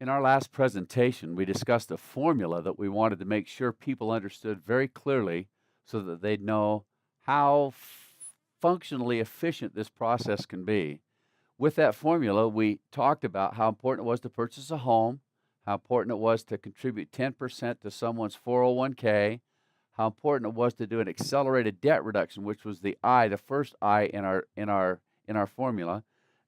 In our last presentation, we discussed a formula that we wanted to make sure people understood very clearly so that they'd know how functionally efficient this process can be. With that formula, we talked about how important it was to purchase a home, how important it was to contribute 10% to someone's 401k, how important it was to do an accelerated debt reduction, which was the first I in our formula.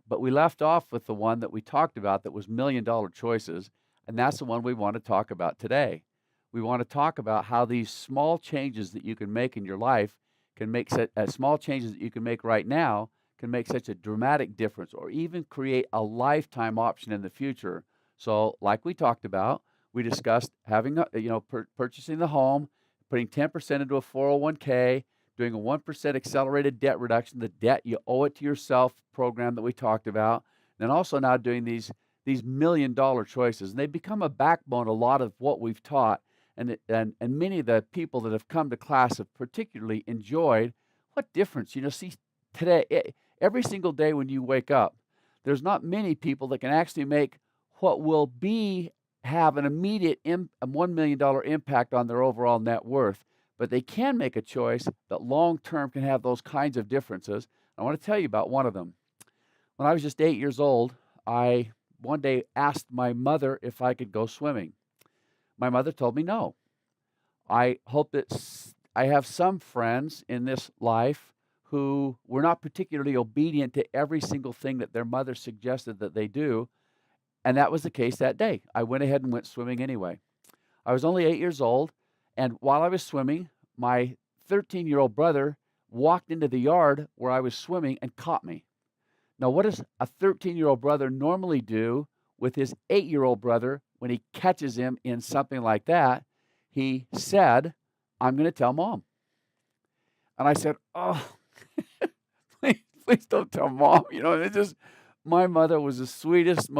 But we left off with the one that we talked about that was $1,000,000 choices, and that's the one we want to talk about today. We want to talk about how these small changes that you can make in your life can make small changes that you can make right now can make such a dramatic difference or even create a lifetime option in the future. So, like we talked about, we discussed having purchasing the home, putting 10% into a 401k, doing a 1% accelerated debt reduction, the debt you owe it to yourself program that we talked about, and also now doing these $1,000,000 choices. And they become a backbone, a lot of what we've taught. And many of the people that have come to class have particularly enjoyed what difference. See, today, every single day when you wake up, there's not many people that can actually make what will have an immediate $1,000,000 impact on their overall net worth, but they can make a choice that long term can have those kinds of differences. I want to tell you about one of them. When I was just 8 years old, I one day asked my mother if I could go swimming. My mother told me no. I hope that I have some friends in this life who were not particularly obedient to every single thing that their mother suggested that they do, and that was the case that day. I went ahead and went swimming anyway. I was only 8 years old, and while I was swimming, my 13-year-old brother walked into the yard where I was swimming and caught me. Now, what does a 13-year-old brother normally do with his 8-year-old brother when he catches him in something like that? He said, "I'm going to tell Mom." And I said, "Oh, please don't tell Mom." My mother was the sweetest,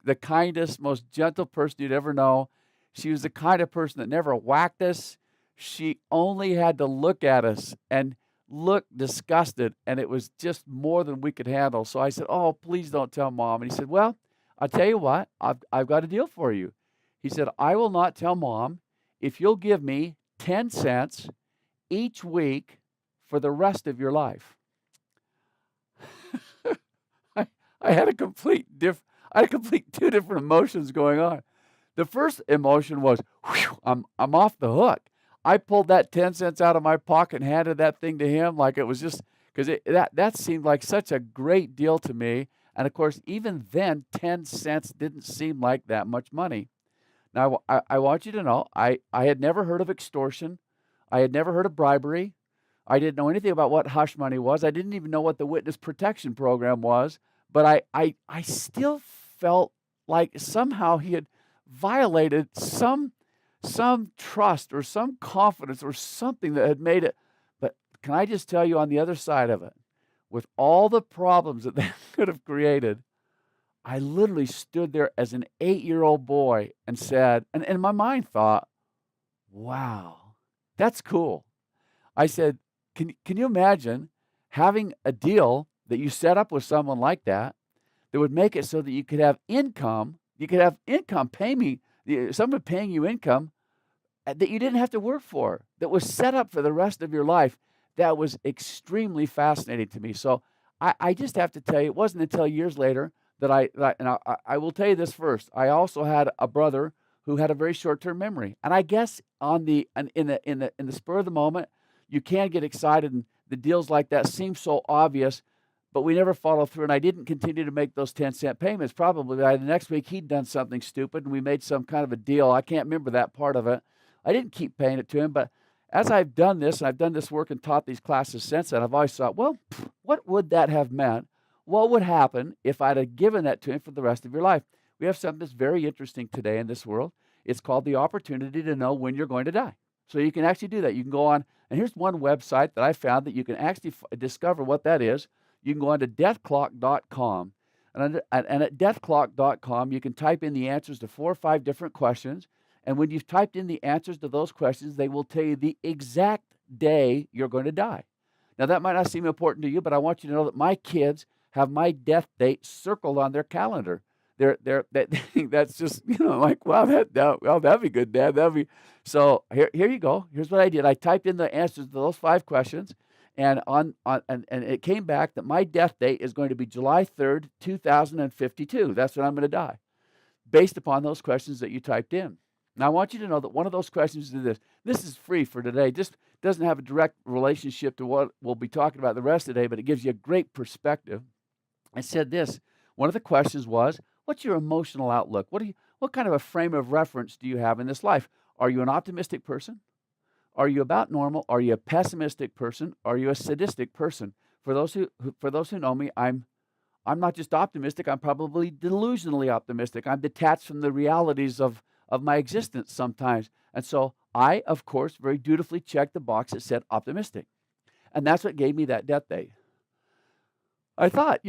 the kindest, most gentle person you'd ever know. She was the kind of person that never whacked us. She only had to look at us and look disgusted, and it was just more than we could handle. So I said, "Oh, please don't tell Mom." And he said, "Well, I'll tell you what, I've got a deal for you." He said, "I will not tell Mom if you'll give me 10 cents each week for the rest of your life." I had a complete two different emotions going on. The first emotion was, whew, I'm off the hook. I pulled that 10 cents out of my pocket and handed that thing to him like it was just because that seemed like such a great deal to me. And of course, even then, 10 cents didn't seem like that much money. Now, I want you to know, I had never heard of extortion. I had never heard of bribery. I didn't know anything about what hush money was. I didn't even know what the witness protection program was. But I still felt like somehow he had violated some trust or some confidence or something that had made it. But can I just tell you on the other side of it, with all the problems that they could have created, I literally stood there as an 8-year-old boy and said, and in my mind thought, "Wow, that's cool." I said, can you imagine having a deal that you set up with someone like that would make it so that you could have income, someone paying you income that you didn't have to work for, that was set up for the rest of your life. That was extremely fascinating to me. So I just have to tell you, it wasn't until years later that I will tell you this first. I also had a brother who had a very short-term memory, and I guess in the spur of the moment, you can get excited, and the deals like that seem so obvious, but we never followed through, and I didn't continue to make those 10-cent payments. Probably by the next week, he'd done something stupid, and we made some kind of a deal. I can't remember that part of it. I didn't keep paying it to him, but as I've done this, and I've done this work and taught these classes since then, I've always thought, well, what would that have meant? What would happen if I'd have given that to him for the rest of your life? We have something that's very interesting today in this world. It's called the opportunity to know when you're going to die. So you can actually do that. You can go on, and here's one website that I found that you can actually discover what that is. You can go on to deathclock.com. And at deathclock.com, you can type in the answers to 4 or 5 different questions. And when you've typed in the answers to those questions, they will tell you the exact day you're going to die. Now, that might not seem important to you, but I want you to know that my kids have my death date circled on their calendar. they think that's just, like, wow, well, that'd be good, Dad. That'd be so. Here you go. Here's what I did. I typed in the answers to those 5 questions, and and it came back that my death date is going to be July 3rd, 2052. That's when I'm going to die, based upon those questions that you typed in. Now, I want you to know that one of those questions is this. This is free for today. Just doesn't have a direct relationship to what we'll be talking about the rest of the day, but it gives you a great perspective. I said this. One of the questions was, what's your emotional outlook? What kind of a frame of reference do you have in this life? Are you an optimistic person? Are you about normal? Are you a pessimistic person? Are you a sadistic person? For those who know me, I'm not just optimistic, I'm probably delusionally optimistic. I'm detached from the realities of my existence sometimes. And so I, of course, very dutifully checked the box that said optimistic. And that's what gave me that death date. I thought,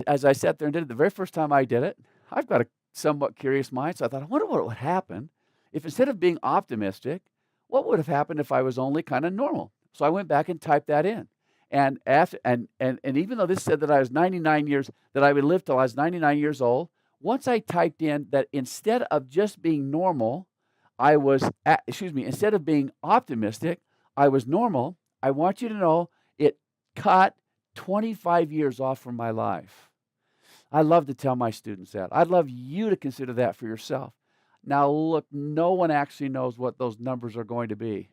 as I sat there and did it, the very first time I did it, I've got a somewhat curious mind, so I thought, I wonder what would happen if instead of being optimistic, what would have happened if I was only kind of normal? So I went back and typed that in. And even though this said that I was 99 years, that I would live till I was 99 years old, once I typed in that instead of just being normal, instead of being optimistic, I was normal, I want you to know it cut 25 years off from my life. I love to tell my students that. I'd love you to consider that for yourself. Now, look, no one actually knows what those numbers are going to be.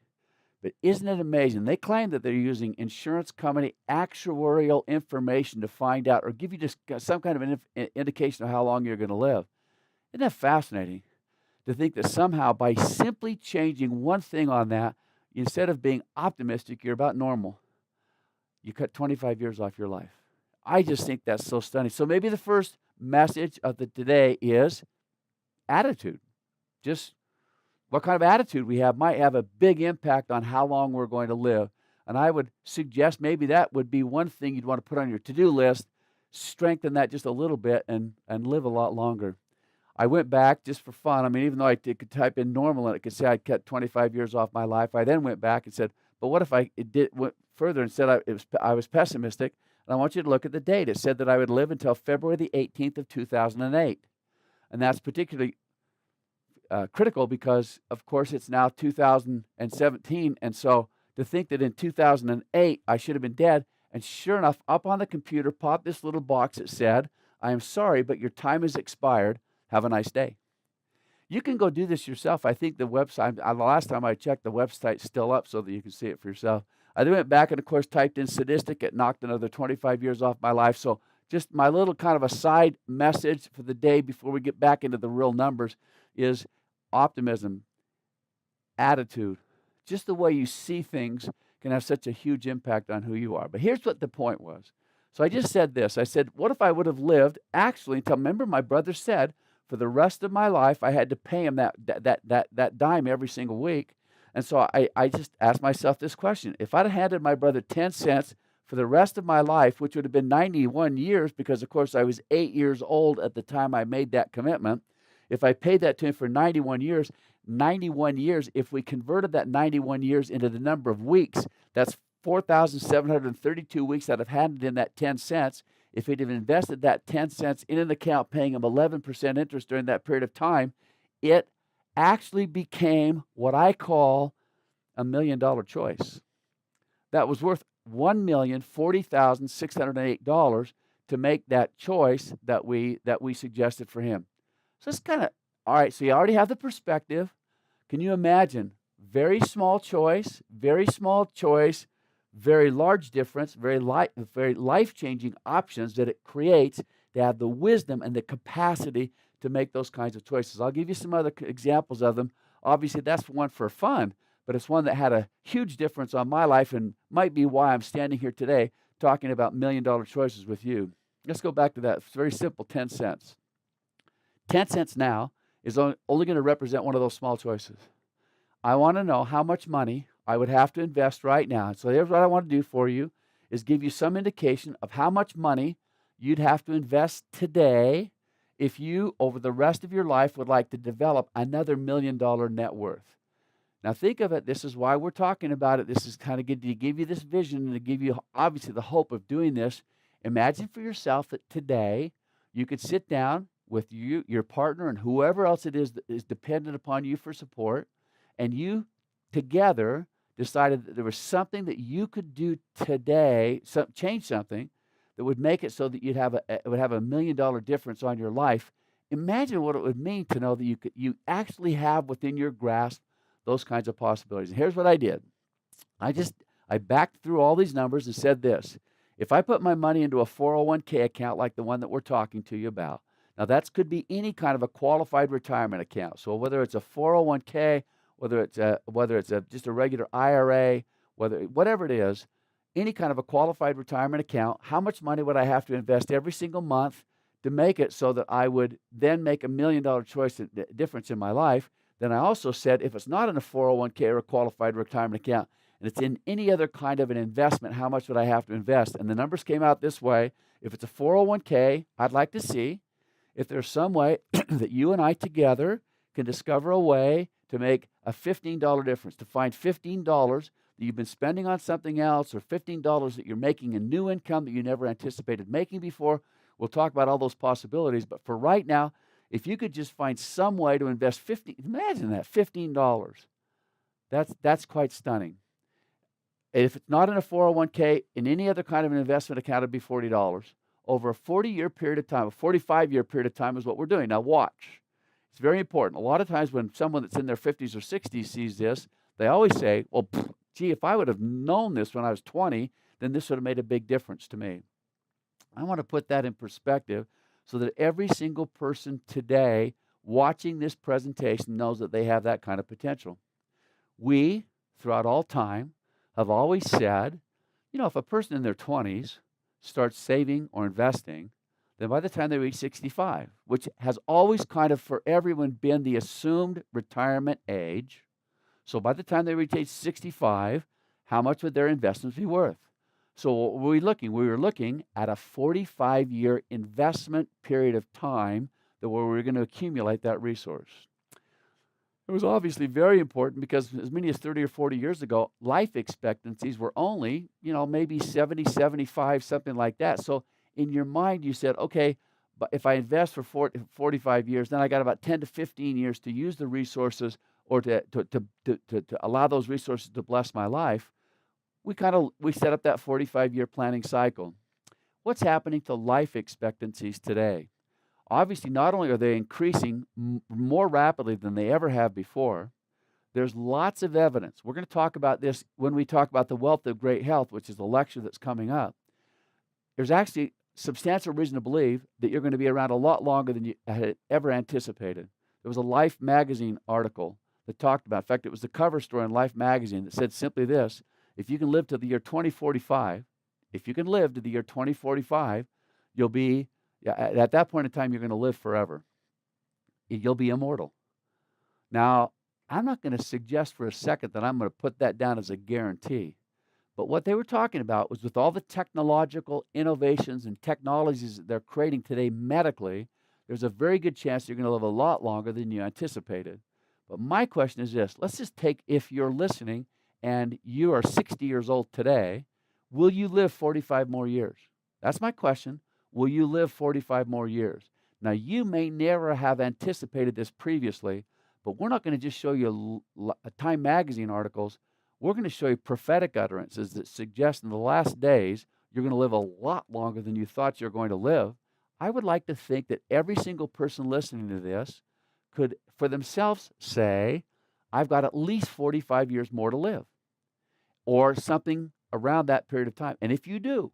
But isn't it amazing? They claim that they're using insurance company actuarial information to find out or give you just some kind of an indication of how long you're going to live. Isn't that fascinating to think that somehow by simply changing one thing on that, instead of being optimistic, you're about normal, you cut 25 years off your life. I just think that's so stunning. So maybe the first message of the today is attitude. Just what kind of attitude we have might have a big impact on how long we're going to live. And I would suggest maybe that would be one thing you'd want to put on your to-do list, strengthen that just a little bit and live a lot longer. I went back just for fun. I mean, even though I could type in normal and it could say I'd cut 25 years off my life, I then went back and said, but what if went further and said I was pessimistic? And I want you to look at the date. It said that I would live until February the 18th of 2008. And that's particularly critical because, of course, it's now 2017. And so to think that in 2008 I should have been dead, and sure enough, up on the computer popped this little box that said, I am sorry, but your time has expired. Have a nice day. You can go do this yourself. I think the website, the last time I checked, the website's still up so that you can see it for yourself. I then went back and, of course, typed in sadistic. It knocked another 25 years off my life. So just my little kind of a side message for the day before we get back into the real numbers is optimism, attitude, just the way you see things can have such a huge impact on who you are. But here's what the point was. So I just said this. I said, what if I would have lived actually until, remember my brother said, for the rest of my life, I had to pay him that dime every single week. And so I just asked myself this question. If I'd have handed my brother 10 cents for the rest of my life, which would have been 91 years, because, of course, I was 8 years old at the time I made that commitment. If I paid that to him for 91 years, if we converted that 91 years into the number of weeks, that's 4,732 weeks that I've handed in that 10 cents. If he'd have invested that 10 cents in an account, paying him 11% interest during that period of time, it actually became what I call $1 million choice. That was worth $1,040,608 to make that choice that we suggested for him. So it's kind of, all right, so you already have the perspective. Can you imagine? Very small choice, very large difference, very life-changing options that it creates to have the wisdom and the capacity to make those kinds of choices. I'll give you some other examples of them. Obviously, that's one for fun, but it's one that had a huge difference on my life and might be why I'm standing here today talking about $1 million choices with you. Let's go back to that. It's very simple, 10 cents. 10 cents now is only going to represent one of those small choices. I want to know how much money I would have to invest right now. So here's what I want to do for you is give you some indication of how much money you'd have to invest today if you, over the rest of your life, would like to develop another $1 million net worth. Now think of it, this is why we're talking about it. This is kind of good to give you this vision and to give you, obviously, the hope of doing this. Imagine for yourself that today you could sit down with you, your partner, and whoever else it is that is dependent upon you for support, and you together decided that there was something that you could do today, change something that would make it so that it would have $1 million difference on your life. Imagine what it would mean to know that you actually have within your grasp those kinds of possibilities. And here's what I did. I backed through all these numbers and said this. If I put my money into a 401k account like the one that we're talking to you about, now that could be any kind of a qualified retirement account. So whether it's a 401k, whether it's just a regular IRA, whatever it is, any kind of a qualified retirement account, how much money would I have to invest every single month to make it so that I would then make $1 million difference in my life? Then I also said, if it's not in a 401k or a qualified retirement account, and it's in any other kind of an investment, how much would I have to invest? And the numbers came out this way. If it's a 401k, I'd like to see if there's some way that you and I together can discover a way to make a $15 difference, to find $15 that you've been spending on something else, or $15 that you're making a new income that you never anticipated making before. We'll talk about all those possibilities. But for right now, if you could just find some way to invest imagine that, $15. That's quite stunning. If it's not in a 401k, in any other kind of an investment account, it'd be $40. Over a 40-year period of time, a 45-year period of time is what we're doing. Now watch. It's very important. A lot of times when someone that's in their 50s or 60s sees this, they always say, well, gee, if I would have known this when I was 20, then this would have made a big difference to me. I want to put that in perspective so that every single person today watching this presentation knows that they have that kind of potential. We, throughout all time, have always said, if a person in their 20s starts saving or investing, then by the time they reach 65, which has always kind of for everyone been the assumed retirement age, so by the time they reach age 65, how much would their investments be worth? So what were we looking? We were looking at a 45-year investment period of time where we were going to accumulate that resource. It was obviously very important because as many as 30 or 40 years ago, life expectancies were only, maybe 70, 75, something like that. So in your mind, you said, okay, but if I invest for 45 years, then I got about 10 to 15 years to use the resources or to allow those resources to bless my life. We set up that 45-year planning cycle. What's happening to life expectancies today? Obviously, not only are they increasing more rapidly than they ever have before, there's lots of evidence. We're going to talk about this when we talk about the wealth of great health, which is the lecture that's coming up. There's actually substantial reason to believe that you're going to be around a lot longer than you had ever anticipated. There was a Life magazine article that talked about, in fact, it was the cover story in Life magazine that said simply this: if you can live to the year 2045, you'll be, at that point in time, you're going to live forever. You'll be immortal. Now, I'm not going to suggest for a second that I'm going to put that down as a guarantee. But what they were talking about was with all the technological innovations and technologies that they're creating today medically, there's a very good chance you're going to live a lot longer than you anticipated. But my question is this. Let's just take, if you're listening and you are 60 years old today, will you live 45 more years? That's my question. Will you live 45 more years? Now, you may never have anticipated this previously, but we're not going to just show you Time magazine articles. We're going to show you prophetic utterances that suggest in the last days you're going to live a lot longer than you thought you're going to live. I would like to think that every single person listening to this could, for themselves, say, I've got at least 45 years more to live, or something around that period of time. And if you do,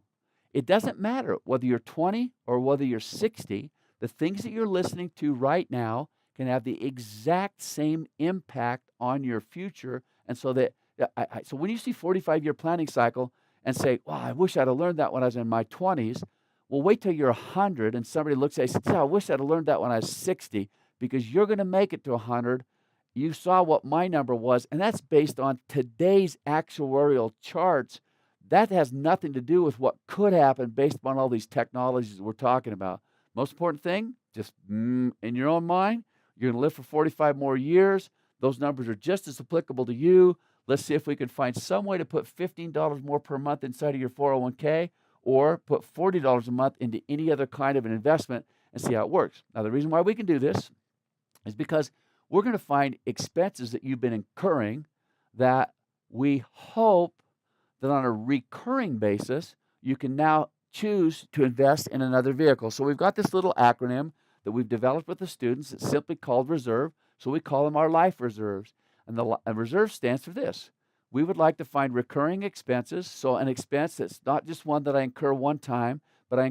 it doesn't matter whether you're 20 or whether you're 60, the things that you're listening to right now can have the exact same impact on your future. And so that, so when you see 45-year planning cycle and say, wow, I wish I'd have learned that when I was in my 20s, well, wait till you're 100 and somebody looks at you and says, I wish I'd have learned that when I was 60, because you're going to make it to 100. You saw what my number was, and that's based on today's actuarial charts. That has nothing to do with what could happen based upon all these technologies that we're talking about. Most important thing, just in your own mind, you're going to live for 45 more years. Those numbers are just as applicable to you. Let's see if we can find some way to put $15 more per month inside of your 401k, or put $40 a month into any other kind of an investment and see how it works. Now, the reason why we can do this is because we're going to find expenses that you've been incurring that we hope that on a recurring basis, you can now choose to invest in another vehicle. So we've got this little acronym that we've developed with the students. It's simply called reserve. So we call them our life reserves. And the reserve stands for this. We would like to find recurring expenses. So an expense that's not just one that I incur one time, but I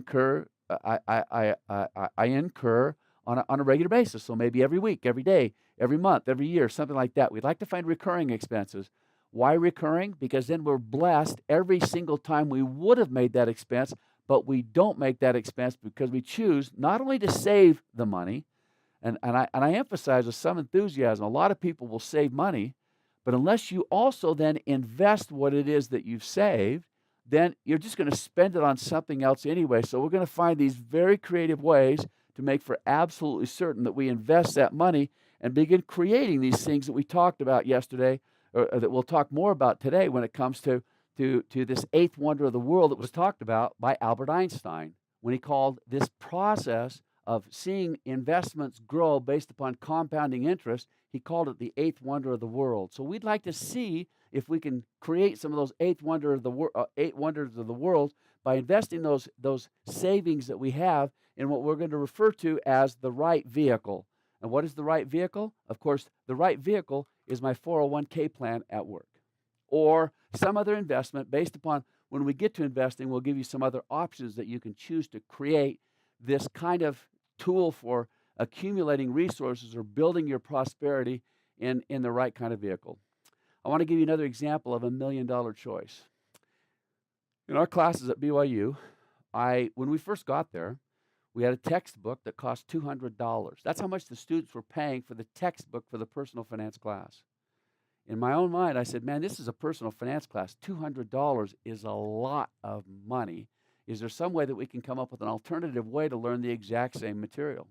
incur on a regular basis. So maybe every week, every day, every month, every year, something like that. We'd like to find recurring expenses. Why recurring? Because then we're blessed every single time we would have made that expense, but we don't make that expense because we choose not only to save the money, and I emphasize with some enthusiasm, a lot of people will save money, but unless you also then invest what it is that you've saved, then you're just going to spend it on something else anyway. So we're going to find these very creative ways to make for absolutely certain that we invest that money and begin creating these things that we talked about yesterday, or that we'll talk more about today when it comes to this eighth wonder of the world that was talked about by Albert Einstein when he called this process of seeing investments grow based upon compounding interest, he called it the eighth wonder of the world. So we'd like to see if we can create some of those eight wonders of the world by investing those savings that we have in what we're going to refer to as the right vehicle. And what is the right vehicle? Of course, the right vehicle is my 401k plan at work or some other investment based upon when we get to investing, we'll give you some other options that you can choose to create this kind of tool for accumulating resources or building your prosperity in the right kind of vehicle. I want to give you another example of $1 million choice. In our classes at BYU, when we first got there, we had a textbook that cost $200. That's how much the students were paying for the textbook for the personal finance class. In my own mind, I said, man, this is a personal finance class. $200 is a lot of money. Is there some way that we can come up with an alternative way to learn the exact same material?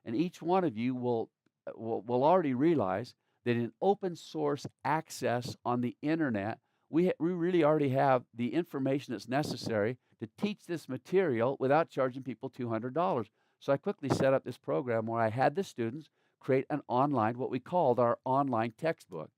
And each one of you will already realize that in open source access on the internet, we really already have the information that's necessary to teach this material without charging people $200. So I quickly set up this program where I had the students create an online, what we called our online textbook.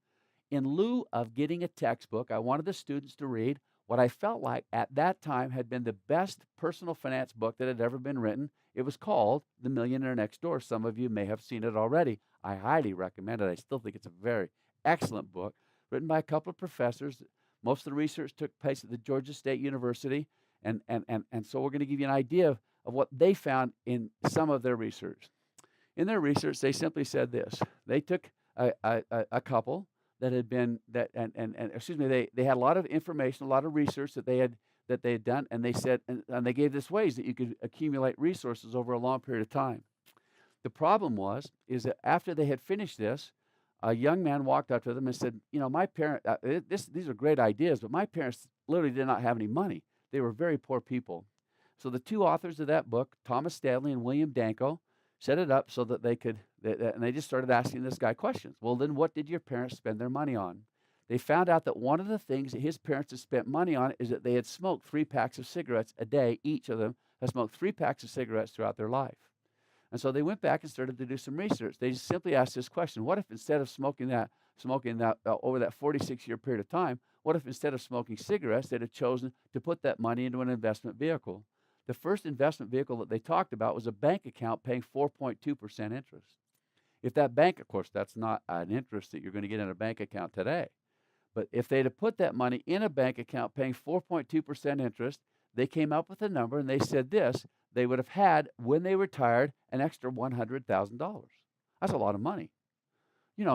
In lieu of getting a textbook, I wanted the students to read what I felt like at that time had been the best personal finance book that had ever been written. It was called The Millionaire Next Door. Some of you may have seen it already. I highly recommend it. I still think it's a very excellent book, written by a couple of professors. Most of the research took place at the Georgia State University, and so we're going to give you an idea of what they found in some of their research. In their research, they simply said this. They took a couple that had been they had a lot of information, a lot of research that they had done, and they said and they gave this ways that you could accumulate resources over a long period of time. The problem is that after they had finished this, a young man walked up to them and said, my parent, these are great ideas, but my parents literally did not have any money. They were very poor people. So the two authors of that book, Thomas Stanley and William Danko, set it up so that they could, and they just started asking this guy questions. Well, then what did your parents spend their money on? They found out that one of the things that his parents had spent money on is that they had smoked 3 packs of cigarettes a day. Each of them had smoked 3 packs of cigarettes throughout their life. And so they went back and started to do some research. They just simply asked this question: what if instead of smoking that over that 46-year period of time, what if instead of smoking cigarettes, they'd have chosen to put that money into an investment vehicle? The first investment vehicle that they talked about was a bank account paying 4.2% interest. If that bank, of course, that's not an interest that you're going to get in a bank account today. But if they'd have put that money in a bank account paying 4.2% interest, they came up with a number and they said this: they would have had, when they retired, an extra $100,000. That's a lot of money.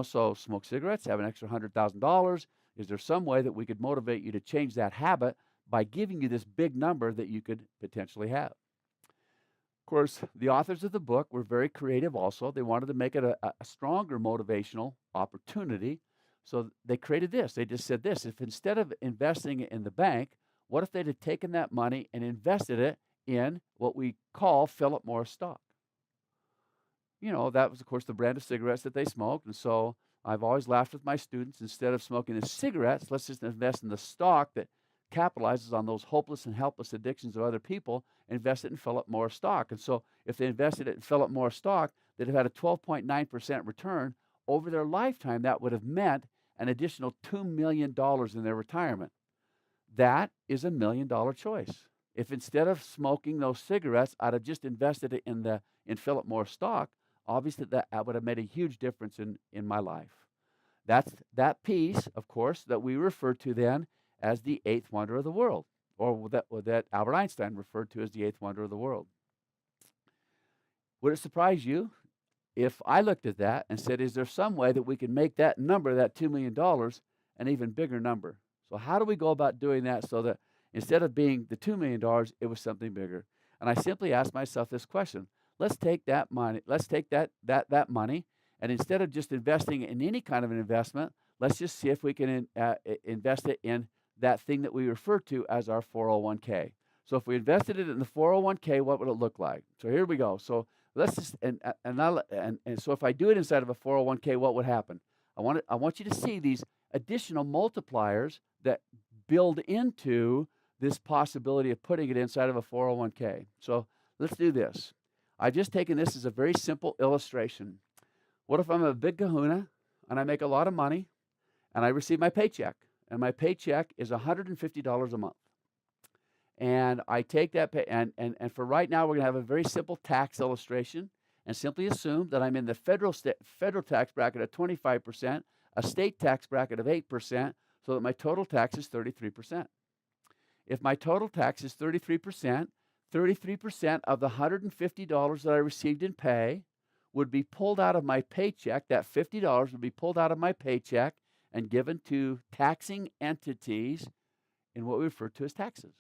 So smoke cigarettes, have an extra $100,000. Is there some way that we could motivate you to change that habit by giving you this big number that you could potentially have? Of course, the authors of the book were very creative also. They wanted to make it a stronger motivational opportunity. So they created this. They just said this: if instead of investing it in the bank, what if they'd have taken that money and invested it in what we call Philip Morris stock? That was, of course, the brand of cigarettes that they smoked. And so I've always laughed with my students: instead of smoking the cigarettes, let's just invest in the stock that capitalizes on those hopeless and helpless addictions of other people, invest it in Philip Morris stock. And so if they invested it in Philip Morris stock, they'd have had a 12.9% return over their lifetime. That would have meant an additional $2 million in their retirement. That is a $1 million choice. If instead of smoking those cigarettes, I'd have just invested it in Philip Morris stock, obviously that would have made a huge difference in my life. That's that piece, of course, that we refer to then as the eighth wonder of the world, or that Albert Einstein referred to as the eighth wonder of the world. Would it surprise you if I looked at that and said, is there some way that we can make that number, that $2 million, an even bigger number? So how do we go about doing that so that instead of being the $2 million, it was something bigger? And I simply asked myself this question. Let's take that money, that money, and instead of just investing in any kind of an investment, let's just see if we can invest it in that thing that we refer to as our 401k. So if we invested it in the 401k, what would it look like? So here we go. So let's just and so if I do it inside of a 401k, what would happen? I want you to see these additional multipliers that build into this possibility of putting it inside of a 401k. So let's do this. I've just taken this as a very simple illustration. What if I'm a big kahuna and I make a lot of money and I receive my paycheck, and my paycheck is $150 a month? And I take that pay, and for right now, we're going to have a very simple tax illustration and simply assume that I'm in the federal tax bracket of 25%, a state tax bracket of 8%, so that my total tax is 33%. If my total tax is 33%, 33% of the $150 that I received in pay would be pulled out of my paycheck. That $50 would be pulled out of my paycheck and given to taxing entities in what we refer to as taxes.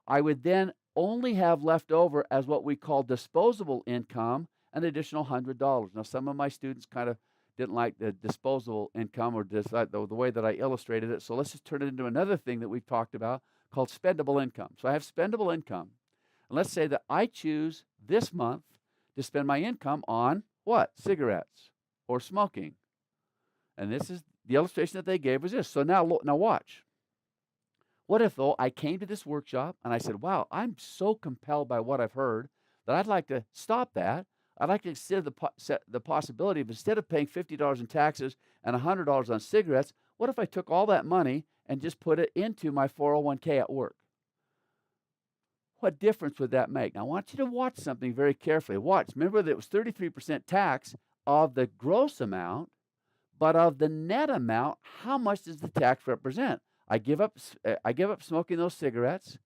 I would then only have left over as what we call disposable income an additional $100. Now, some of my students kind of didn't like the disposable income or the way that I illustrated it, so let's just turn it into another thing that we've talked about called spendable income. So I have spendable income. And let's say that I choose this month to spend my income on what? Cigarettes or smoking. And this is the illustration that they gave was this. So now watch. What if, though, I came to this workshop and I said, wow, I'm so compelled by what I've heard that I'd like to stop that. I'd like to consider the possibility of, instead of paying $50 in taxes and $100 on cigarettes, what if I took all that money and just put it into my 401k at work? What difference would that make? Now, I want you to watch something very carefully. Watch. Remember that it was 33% tax of the gross amount, but of the net amount, how much does the tax represent? I give up smoking those cigarettes.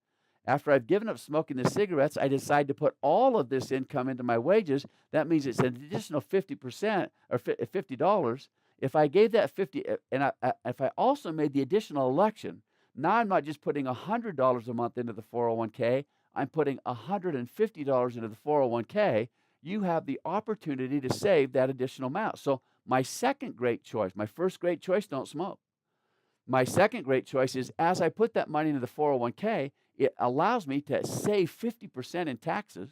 After I've given up smoking the cigarettes, I decide to put all of this income into my wages. That means it's an additional 50% or $50. If I gave that 50, and if I also made the additional election, now I'm not just putting $100 a month into the 401k. I'm putting $150 into the 401k. You have the opportunity to save that additional amount. So my second great choice, my first great choice, don't smoke. My second great choice is, as I put that money into the 401k, it allows me to save 50% in taxes.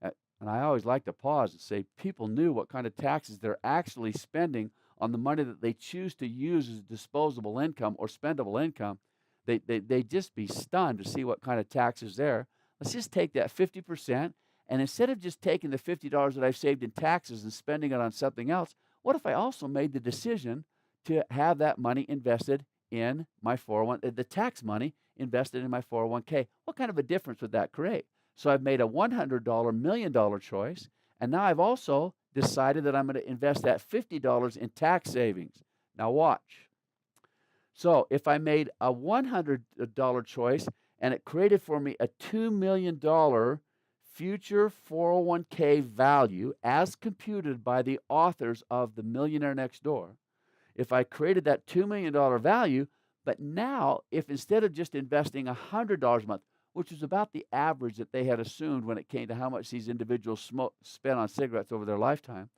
And I always like to pause and say, people knew what kind of taxes they're actually spending on the money that they choose to use as disposable income or spendable income. They'd just be stunned to see what kind of taxes there. Let's just take that 50%, and instead of just taking the $50 that I've saved in taxes and spending it on something else, what if I also made the decision to have that money invested in my 401, the tax money invested in my 401k? What kind of a difference would that create? So I've made a $100 million choice, and now I've also decided that I'm going to invest that $50 in tax savings. Now watch. So if I made a $100 choice and it created for me a $2 million future 401k value as computed by the authors of The Millionaire Next Door, if I created that $2 million value, but now if instead of just investing $100 a month, which was about the average that they had assumed when it came to how much these individuals spent on cigarettes over their lifetime,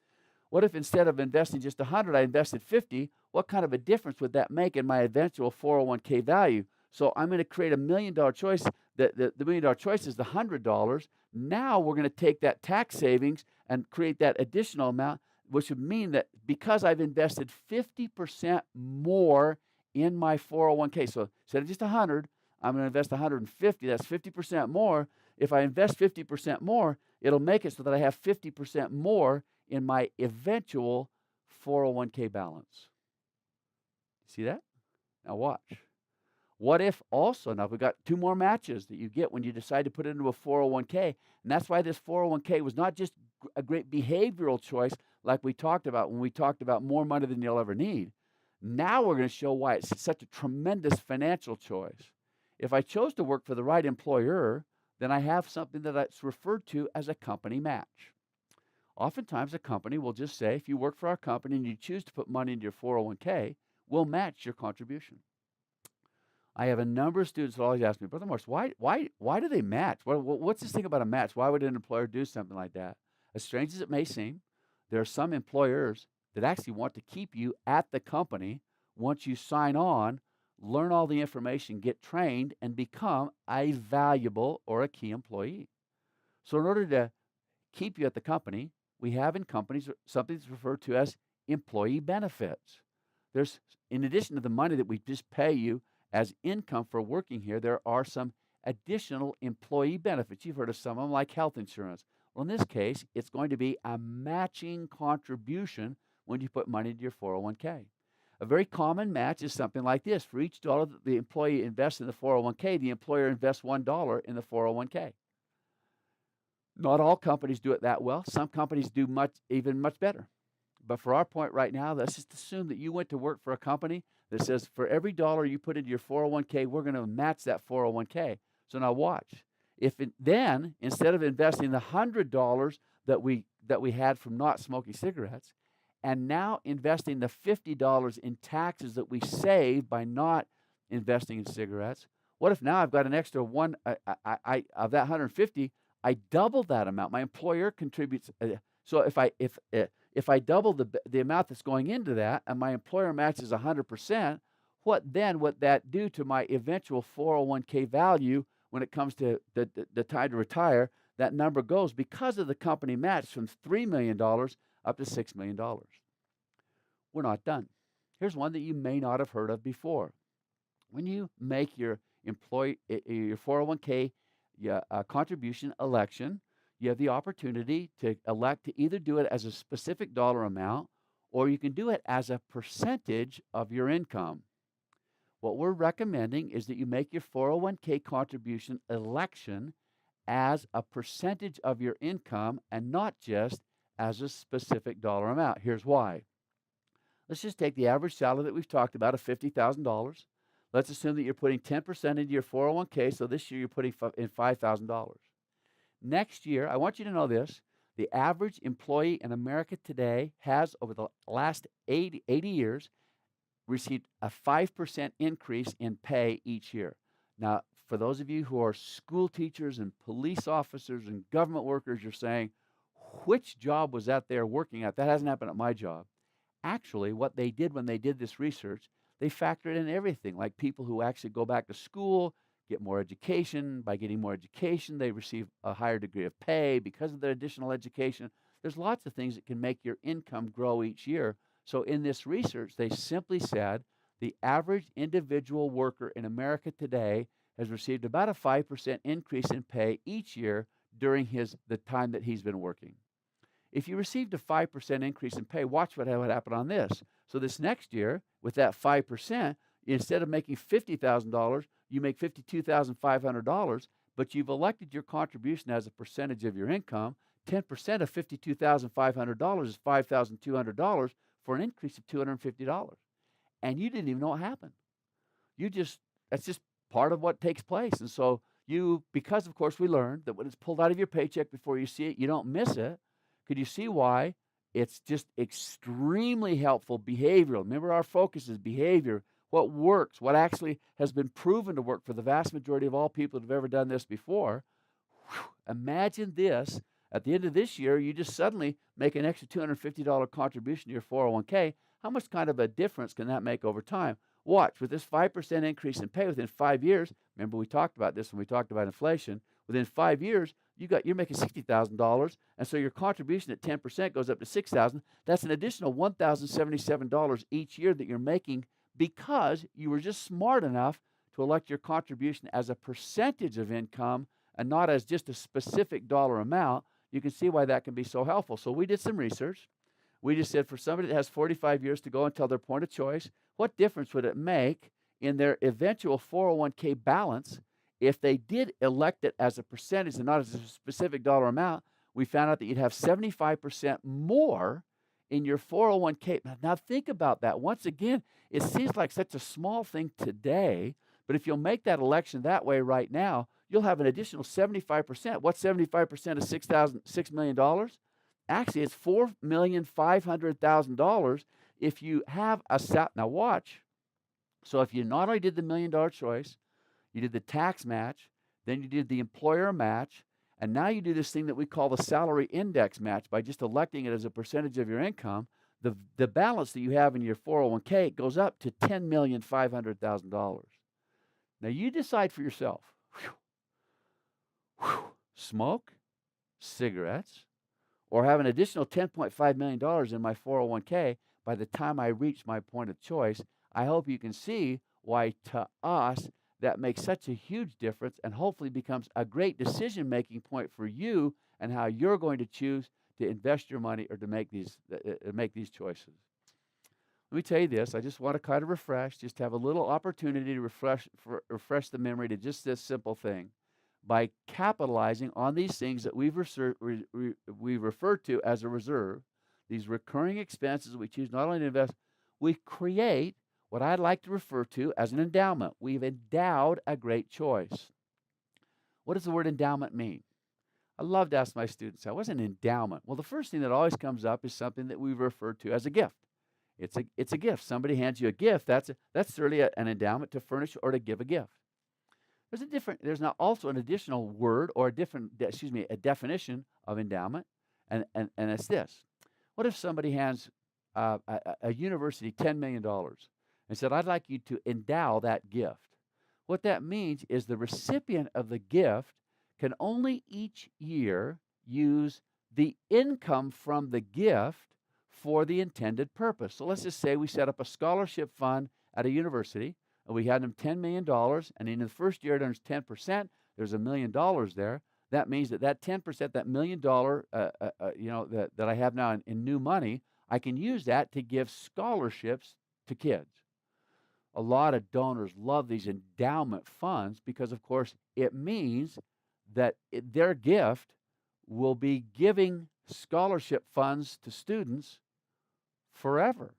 what if instead of investing just 100, I invested 50? What kind of a difference would that make in my eventual 401k value? So I'm going to create a $1 million choice. The $1 million choice is the $100. Now we're going to take that tax savings and create that additional amount, which would mean that because I've invested 50% more in my 401k, so instead of just 100, I'm going to invest 150. That's 50% more. If I invest 50% more, it'll make it so that I have 50% more in my eventual 401k balance. See that? Now watch. What if also, now we've got 2 more matches that you get when you decide to put it into a 401k. And that's why this 401k was not just a great behavioral choice like we talked about when we talked about more money than you'll ever need. Now we're going to show why it's such a tremendous financial choice. If I chose to work for the right employer, then I have something that's referred to as a company match. Oftentimes a company will just say, if you work for our company and you choose to put money into your 401k, we'll match your contribution. I have a number of students that always ask me, Brother Morris, why do they match? What's this thing about a match? Why would an employer do something like that? As strange as it may seem, there are some employers that actually want to keep you at the company once you sign on, learn all the information, get trained, and become a valuable or a key employee. So in order to keep you at the company, we have in companies something that's referred to as employee benefits. There's, in addition to the money that we just pay you as income for working here, there are some additional employee benefits. You've heard of some of them, like health insurance. Well, in this case, it's going to be a matching contribution when you put money into your 401k. A very common match is something like this. For each dollar that the employee invests in the 401k, the employer invests $1 in the 401k. Not all companies do it that well. Some companies do even much better. But for our point right now, let's just assume that you went to work for a company that says for every dollar you put into your 401k, we're going to match that 401k. So now watch. Then, instead of investing the $100 that we had from not smoking cigarettes, and now investing the $50 in taxes that we saved by not investing in cigarettes, what if now I've got an extra one of that 150? I double that amount. My employer contributes. So if I double the amount that's going into that, and my employer matches 100%, what then would that do to my eventual 401k value when it comes to the time to retire? That number goes, because of the company match, from $3 million up to $6 million. We're not done. Here's one that you may not have heard of before. When you make your 401k contribution election, you have the opportunity to elect to either do it as a specific dollar amount, or you can do it as a percentage of your income. What we're recommending is that you make your 401k contribution election as a percentage of your income and not just as a specific dollar amount. Here's why. Let's just take the average salary that we've talked about of $50,000. Let's assume that you're putting 10% into your 401k, so this year you're putting in $5,000. Next year, I want you to know this, the average employee in America today has, over the last 80 years, received a 5% increase in pay each year. Now, for those of you who are school teachers and police officers and government workers, you're saying, which job was that they're working at? That hasn't happened at my job. Actually, what they did when they did this research, they factored in everything, like people who actually go back to school, get more education. By getting more education, they receive a higher degree of pay because of their additional education. There's lots of things that can make your income grow each year. So in this research, they simply said the average individual worker in America today has received about a 5% increase in pay each year during the time that he's been working. If you received a 5% increase in pay, watch what would happen on this. So this next year, with that 5%, instead of making $50,000, you make $52,500, but you've elected your contribution as a percentage of your income. 10% of $52,500 is $5,200 for an increase of $250. And you didn't even know what happened. That's just part of what takes place. And so because of course we learned that when it's pulled out of your paycheck before you see it, you don't miss it. Could you see why it's just extremely helpful behavioral? Remember, our focus is behavior. What works, what actually has been proven to work for the vast majority of all people that have ever done this before. Imagine this. At the end of this year, you just suddenly make an extra $250 contribution to your 401k. How much kind of a difference can that make over time? Watch, with this 5% increase in pay within 5 years, remember we talked about this when we talked about inflation, within 5 years, you're making $60,000, and so your contribution at 10% goes up to $6,000. That's an additional $1,077 each year that you're making because you were just smart enough to elect your contribution as a percentage of income and not as just a specific dollar amount, you can see why that can be so helpful. So we did some research. We just said for somebody that has 45 years to go until their point of choice, what difference would it make in their eventual 401k balance if they did elect it as a percentage and not as a specific dollar amount? We found out that you'd have 75% more in your 401k. Now think about that. Once again, it seems like such a small thing today, but if you'll make that election that way right now, you'll have an additional 75%. What's 75% of $6 million? Actually, it's $4,500,000 if you have a now watch. So if you not only did the $1 million choice, you did the tax match, then you did the employer match, and now you do this thing that we call the salary index match by just electing it as a percentage of your income, the balance that you have in your 401k goes up to $10,500,000. Now you decide for yourself. Smoke, cigarettes, or have an additional $10.5 million in my 401k by the time I reach my point of choice. I hope you can see why to us that makes such a huge difference and hopefully becomes a great decision-making point for you and how you're going to choose to invest your money or to make these choices. Let me tell you this. I just want to kind of refresh, just have a little opportunity to refresh the memory to just this simple thing. By capitalizing on these things that we refer to as a reserve, these recurring expenses we choose not only to invest, we create what I'd like to refer to as an endowment. We've endowed a great choice. What does the word endowment mean? I love to ask my students, what's an endowment? Well, the first thing that always comes up is something that we refer to as a gift. It's a gift. Somebody hands you a gift. That's certainly an endowment, to furnish or to give a gift. There's now also an additional word or a definition of endowment, and it's this. What if somebody hands a university $10 million and said, I'd like you to endow that gift? What that means is the recipient of the gift can only each year use the income from the gift for the intended purpose. So let's just say we set up a scholarship fund at a university, and we had them $10 million, and in the first year it earns 10%. There's $1 million there. That means that 10%, that $1 million, that I have now in new money, I can use that to give scholarships to kids. A lot of donors love these endowment funds because, of course, it means that their gift will be giving scholarship funds to students forever.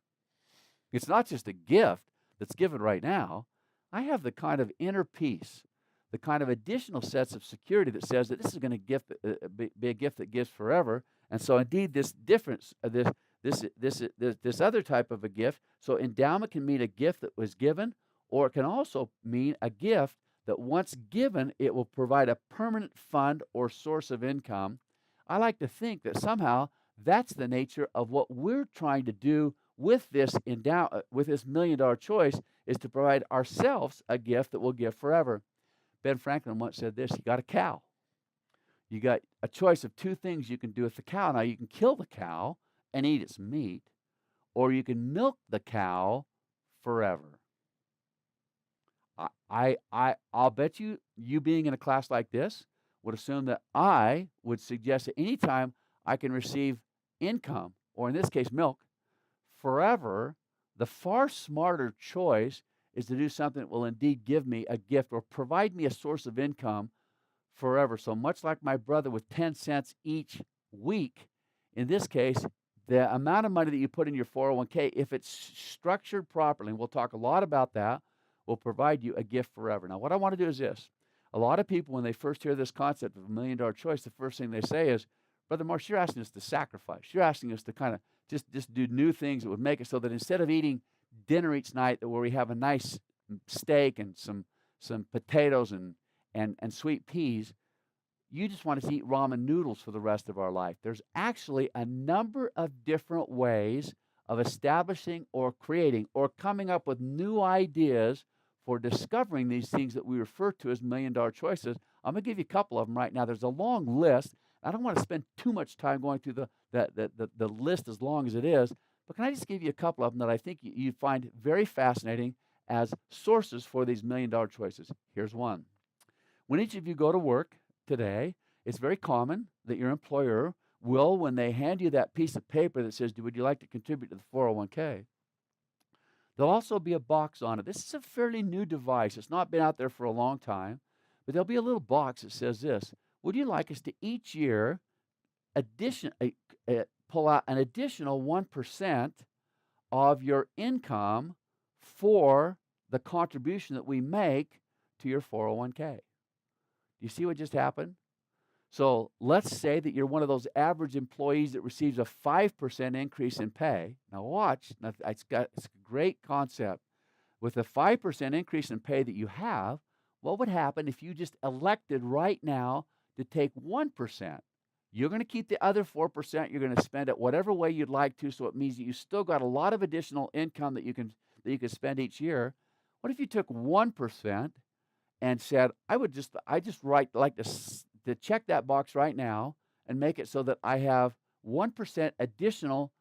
It's not just a gift that's given right now. I have the kind of inner peace, the kind of additional sets of security that says that this is going to be a gift that gives forever. And so, indeed, this difference, this other type of a gift. So, endowment can mean a gift that was given, or it can also mean a gift that once given, it will provide a permanent fund or source of income. I like to think that somehow that's the nature of what we're trying to do with this $1 million choice, is to provide ourselves a gift that will give forever. Ben Franklin once said this: you got a cow. You got a choice of two things you can do with the cow. Now, you can kill the cow and eat its meat, or you can milk the cow forever. I'll bet you being in a class like this would assume that I would suggest that anytime I can receive income, or in this case milk, forever, the far smarter choice is to do something that will indeed give me a gift or provide me a source of income forever. So much like my brother with 10 cents each week, in this case, the amount of money that you put in your 401k, if it's structured properly, and we'll talk a lot about that, will provide you a gift forever. Now, what I want to do is this. A lot of people, when they first hear this concept of $1 million choice, the first thing they say is, Brother Morse, you're asking us to sacrifice. You're asking us to kind of just do new things that would make it so that instead of eating dinner each night where we have a nice steak and some potatoes and sweet peas, you just want us to eat ramen noodles for the rest of our life. There's actually a number of different ways of establishing or creating or coming up with new ideas for discovering these things that we refer to as $1 million choices. I'm going to give you a couple of them right now. There's a long list. I don't want to spend too much time going through the list as long as it is, but can I just give you a couple of them that I think you'd find very fascinating as sources for these million-dollar choices. Here's one. When each of you go to work today, it's very common that your employer will, when they hand you that piece of paper that says, would you like to contribute to the 401k, there'll also be a box on it. This is a fairly new device. It's not been out there for a long time, but there'll be a little box that says this: would you like us to each year pull out an additional 1% of your income for the contribution that we make to your 401k? Do you see what just happened? So let's say that you're one of those average employees that receives a 5% increase in pay. Now watch, it's a great concept. With a 5% increase in pay that you have, what would happen if you just elected right now to take 1%? You're going to keep the other 4%. You're going to spend it whatever way you'd like to, so it means that you still got a lot of additional income that you can spend each year. What if you took 1% and said, I just like to check that box right now and make it so that I have 1% additional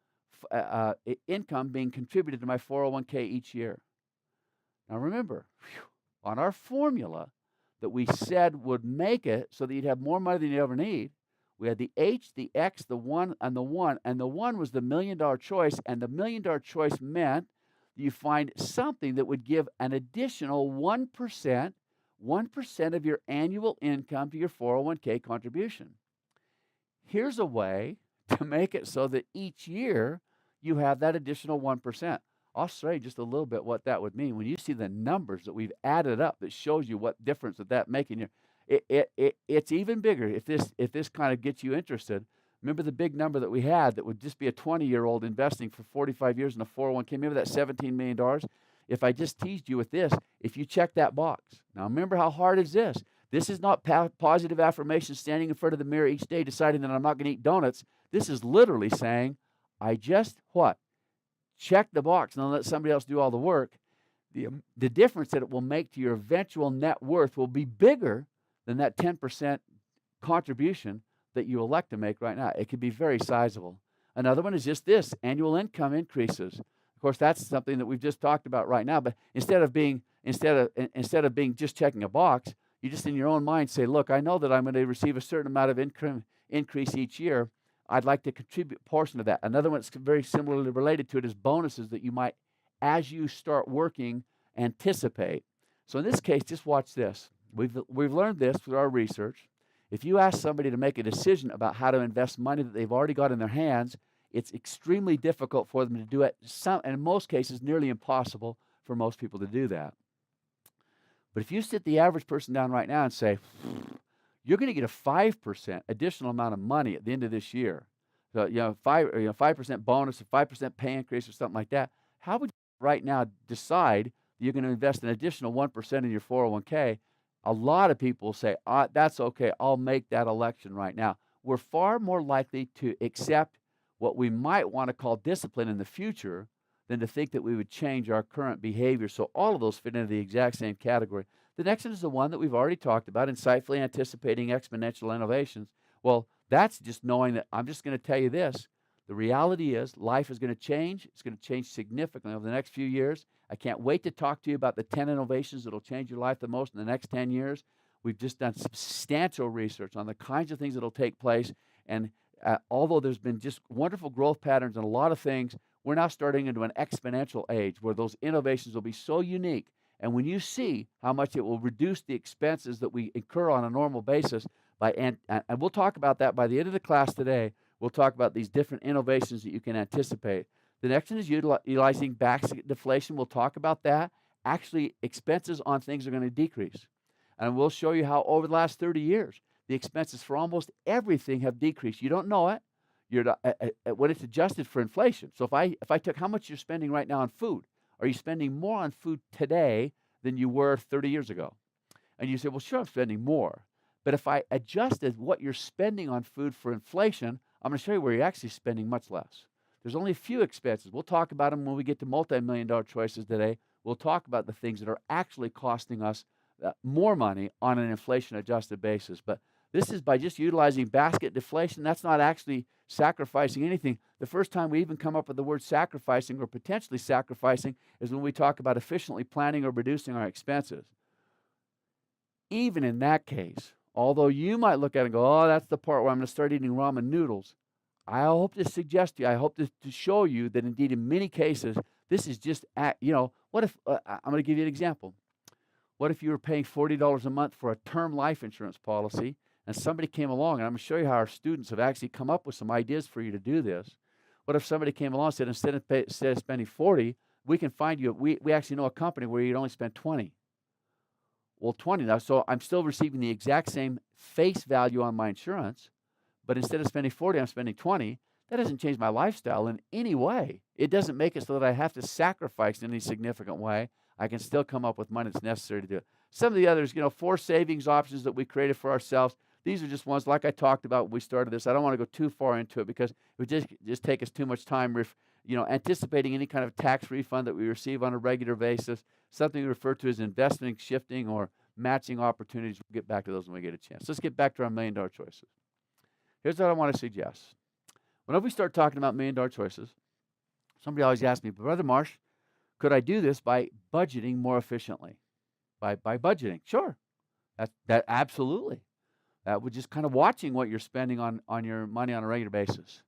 income being contributed to my 401k each year. Now remember, on our formula that we said would make it so that you'd have more money than you ever need, we had the H, the X, the 1, and the 1, and the 1 was the million-dollar choice, and the million-dollar choice meant you find something that would give an additional 1% of your annual income to your 401k contribution. Here's a way to make it so that each year you have that additional 1%. I'll show you just a little bit what that would mean. When you see the numbers that we've added up, that shows you what difference that making. It's even bigger if this kind of gets you interested. Remember the big number that we had that would just be a 20-year-old investing for 45 years in a 401k. Remember that $17 million? If I just teased you with this, if you check that box. Now remember, how hard is this? This is not positive affirmation standing in front of the mirror each day deciding that I'm not going to eat donuts. This is literally saying, I just what? Check the box and then let somebody else do all the work. The difference that it will make to your eventual net worth will be bigger than that 10% contribution that you elect to make right now. It could be very sizable. Another one is just this: annual income increases. Of course, that's something that we've just talked about right now. But instead of being just checking a box, you just in your own mind say, look, I know that I'm going to receive a certain amount of income increase each year. I'd like to contribute a portion of that. Another one that's very similarly related to it is bonuses that you might, as you start working, anticipate. So in this case, just watch this. We've learned this through our research. If you ask somebody to make a decision about how to invest money that they've already got in their hands, it's extremely difficult for them to do it. And in most cases, nearly impossible for most people to do that. But if you sit the average person down right now and say, you're going to get a 5% additional amount of money at the end of this year, so 5% bonus, a 5% pay increase, or something like that, how would you right now decide that you're going to invest an additional 1% in your 401k? A lot of people will say, that's okay, I'll make that election right now. We're far more likely to accept what we might want to call discipline in the future than to think that we would change our current behavior. So all of those fit into the exact same category. The next one is the one that we've already talked about, insightfully anticipating exponential innovations. Well, that's just knowing that I'm just going to tell you this. The reality is life is going to change. It's going to change significantly over the next few years. I can't wait to talk to you about the 10 innovations that will change your life the most in the next 10 years. We've just done substantial research on the kinds of things that will take place. And although there's been just wonderful growth patterns and a lot of things, we're now starting into an exponential age where those innovations will be so unique. And when you see how much it will reduce the expenses that we incur on a normal basis, and we'll talk about that by the end of the class today. We'll talk about these different innovations that you can anticipate. The next one is utilizing basket deflation. We'll talk about that. Actually, expenses on things are going to decrease. And we'll show you how over the last 30 years, the expenses for almost everything have decreased. You don't know it. When it's adjusted for inflation. So if I took how much you're spending right now on food, are you spending more on food today than you were 30 years ago? And you say, well, sure, I'm spending more. But if I adjusted what you're spending on food for inflation, I'm going to show you where you're actually spending much less. There's only a few expenses. We'll talk about them when we get to multi-million-dollar choices today. We'll talk about the things that are actually costing us more money on an inflation-adjusted basis. But This is by just utilizing basket deflation. That's not actually sacrificing anything. The first time we even come up with the word sacrificing or potentially sacrificing is when we talk about efficiently planning or reducing our expenses. Even in that case, although you might look at it and go, oh, that's the part where I'm going to start eating ramen noodles, I hope to suggest to you, I hope to show you that indeed in many cases, this is just, what if, I'm going to give you an example. What if you were paying $40 a month for a term life insurance policy and somebody came along, and I'm going to show you how our students have actually come up with some ideas for you to do this. What if somebody came along and said, instead of spending 40, we can find you, we actually know a company where you'd only spend 20. Well, 20 now, so I'm still receiving the exact same face value on my insurance, but instead of spending 40, I'm spending 20. That doesn't change my lifestyle in any way. It doesn't make it so that I have to sacrifice in any significant way. I can still come up with money that's necessary to do it. Some of the others, 4 savings options that we created for ourselves, these are just ones like I talked about when we started this. I don't want to go too far into it because it would just take us too much time anticipating any kind of tax refund that we receive on a regular basis, something we refer to as investment shifting or matching opportunities. We'll get back to those when we get a chance. Let's get back to our $1 million choices. Here's what I want to suggest. Whenever we start talking about $1 million choices, somebody always asks me, Brother Marsh, could I do this by budgeting more efficiently? By budgeting? Sure. That absolutely. That would just kind of watching what you're spending on your money on a regular basis.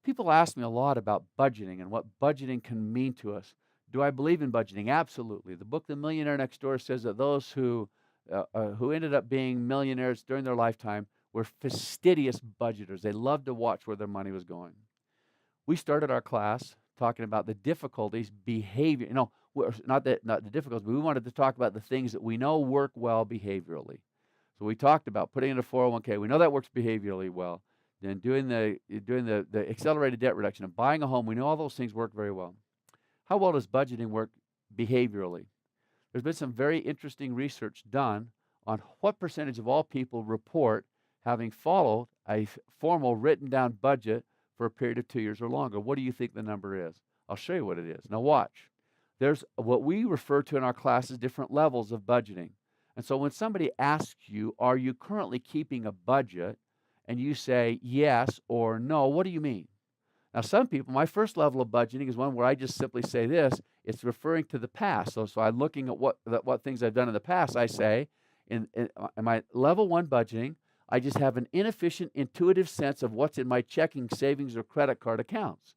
People ask me a lot about budgeting and what budgeting can mean to us. Do I believe in budgeting? Absolutely. The book The Millionaire Next Door says that those who ended up being millionaires during their lifetime were fastidious budgeters. They loved to watch where their money was going. We started our class talking about the difficulties, behavior. Not the difficulties, but we wanted to talk about the things that we know work well behaviorally. So we talked about putting in a 401k. We know that works behaviorally well. Then doing the accelerated debt reduction and buying a home. We know all those things work very well. How well does budgeting work behaviorally? There's been some very interesting research done on what percentage of all people report having followed a formal written down budget for a period of 2 years or longer. What do you think the number is? I'll show you what it is. Now watch. There's what we refer to in our class as different levels of budgeting. And so when somebody asks you, are you currently keeping a budget? And you say yes or no, what do you mean? Now some people, my first level of budgeting is one where I just simply say this. It's referring to the past. So I'm looking at what things I've done in the past. I say, in my level 1 budgeting, I just have an inefficient, intuitive sense of what's in my checking, savings, or credit card accounts.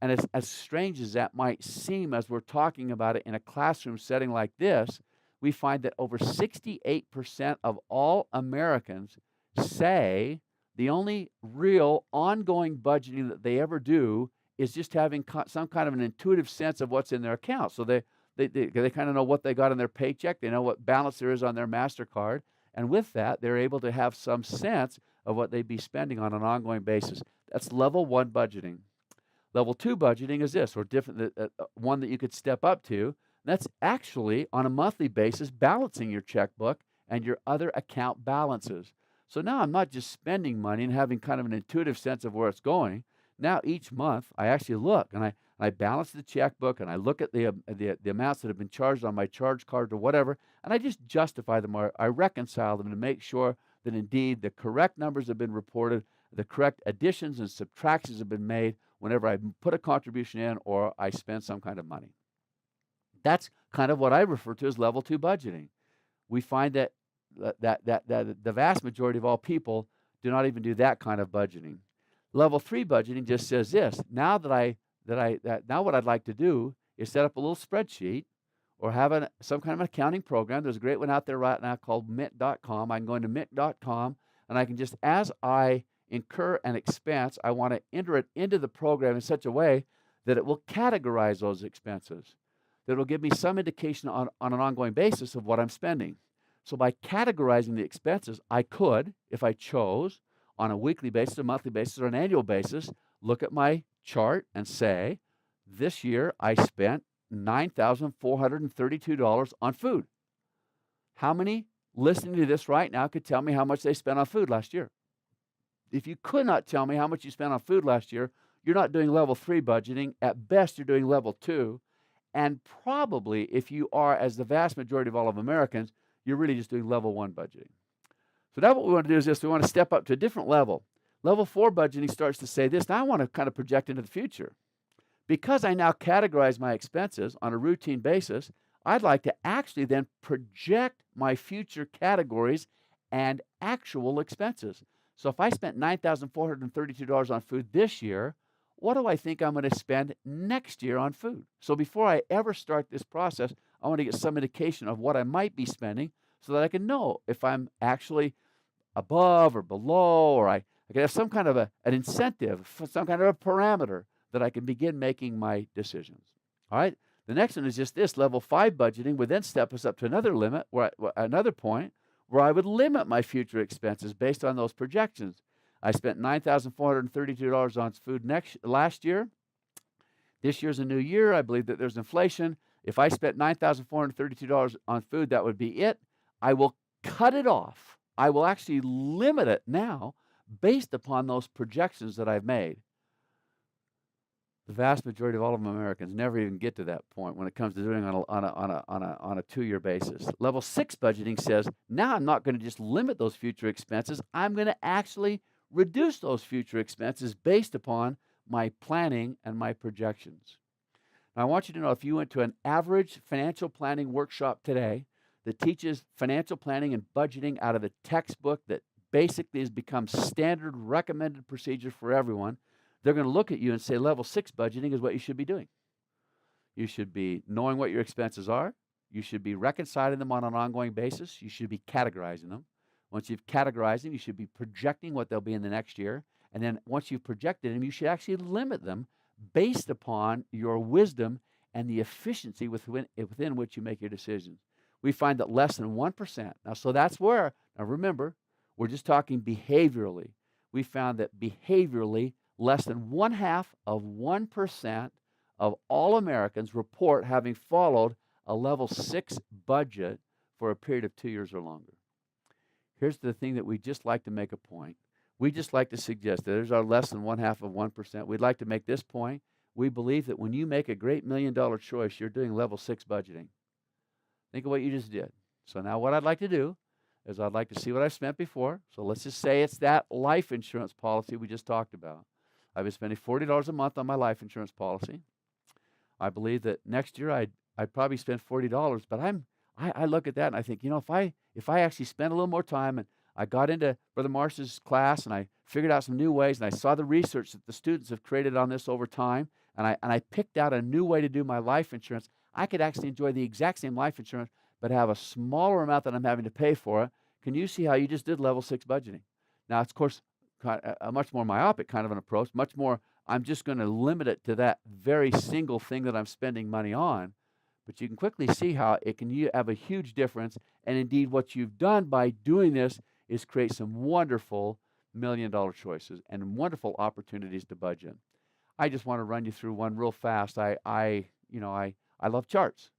And as strange as that might seem as we're talking about it in a classroom setting like this, we find that over 68% of all Americans say the only real ongoing budgeting that they ever do is just having some kind of an intuitive sense of what's in their account. So they kind of know what they got in their paycheck. They know what balance there is on their MasterCard. And with that, they're able to have some sense of what they'd be spending on an ongoing basis. That's level 1 budgeting. Level 2 budgeting is this, or different, one that you could step up to. That's actually on a monthly basis balancing your checkbook and your other account balances. So now I'm not just spending money and having kind of an intuitive sense of where it's going. Now each month I actually look and I balance the checkbook and I look at the amounts that have been charged on my charge card or whatever, and I just justify them or I reconcile them to make sure that indeed the correct numbers have been reported, the correct additions and subtractions have been made whenever I put a contribution in or I spend some kind of money. That's kind of what I refer to as level 2 budgeting. We find that the vast majority of all people do not even do that kind of budgeting. Level 3 budgeting just says this: now now what I'd like to do is set up a little spreadsheet or have some kind of an accounting program. There's a great one out there right now called Mint.com. I can go into Mint.com and I can just, as I incur an expense, I want to enter it into the program in such a way that it will categorize those expenses, that will give me some indication on an ongoing basis of what I'm spending. So by categorizing the expenses, I could, if I chose, on a weekly basis, a monthly basis, or an annual basis, look at my chart and say, this year I spent $9,432 on food. How many listening to this right now could tell me how much they spent on food last year? If you could not tell me how much you spent on food last year, you're not doing level 3 budgeting. At best, you're doing level 2. And probably, if you are, as the vast majority of all of Americans, you're really just doing level 1 budgeting. So now what we want to do is this. We want to step up to a different level. Level 4 budgeting starts to say this. Now I want to kind of project into the future. Because I now categorize my expenses on a routine basis, I'd like to actually then project my future categories and actual expenses. So if I spent $9,432 on food this year, what do I think I'm going to spend next year on food? So before I ever start this process, I want to get some indication of what I might be spending so that I can know if I'm actually above or below, or I can have some kind of an incentive, some kind of a parameter that I can begin making my decisions. All right. The next one is just this. Level 5 budgeting would then step us up to another limit, another point where I would limit my future expenses based on those projections. I spent $9,432 on food last year. This year's a new year. I believe that there's inflation. If I spent $9,432 on food, that would be it. I will cut it off. I will actually limit it now based upon those projections that I've made. The vast majority of all of Americans never even get to that point when it comes to doing it on a 2-year basis. Level 6 budgeting says, now I'm not going to just limit those future expenses. I'm going to actually reduce those future expenses based upon my planning and my projections. Now, I want you to know, if you went to an average financial planning workshop today that teaches financial planning and budgeting out of a textbook that basically has become standard recommended procedure for everyone, they're going to look at you and say level 6 budgeting is what you should be doing. You should be knowing what your expenses are. You should be reconciling them on an ongoing basis. You should be categorizing them. Once you've categorized them, you should be projecting what they'll be in the next year. And then once you've projected them, you should actually limit them based upon your wisdom and the efficiency within which you make your decisions. We find that less than 1%. Now, so that's where, now remember, we're just talking behaviorally. We found that behaviorally, less than 0.5% of all Americans report having followed a level 6 budget for a period of 2 years or longer. Here's the thing that we just like to make a point. We just like to suggest that there's our less than 0.5%. We'd like to make this point. We believe that when you make a great $1 million choice, you're doing level 6 budgeting. Think of what you just did. So now what I'd like to do is I'd like to see what I've spent before. So let's just say it's that life insurance policy we just talked about. I've been spending $40 a month on my life insurance policy. I believe that next year I'd probably spend $40, but I look at that and I think, if I actually spent a little more time and I got into Brother Marsh's class and I figured out some new ways and I saw the research that the students have created on this over time, and I picked out a new way to do my life insurance, I could actually enjoy the exact same life insurance but have a smaller amount that I'm having to pay for it. Can you see how you just did level 6 budgeting? Now, it's, of course, a much more myopic kind of an approach, much more I'm just going to limit it to that very single thing that I'm spending money on. But you can quickly see how it can have a huge difference. And indeed, what you've done by doing this is create some wonderful $1 million choices and wonderful opportunities to budget. I just want to run you through one real fast. I love charts.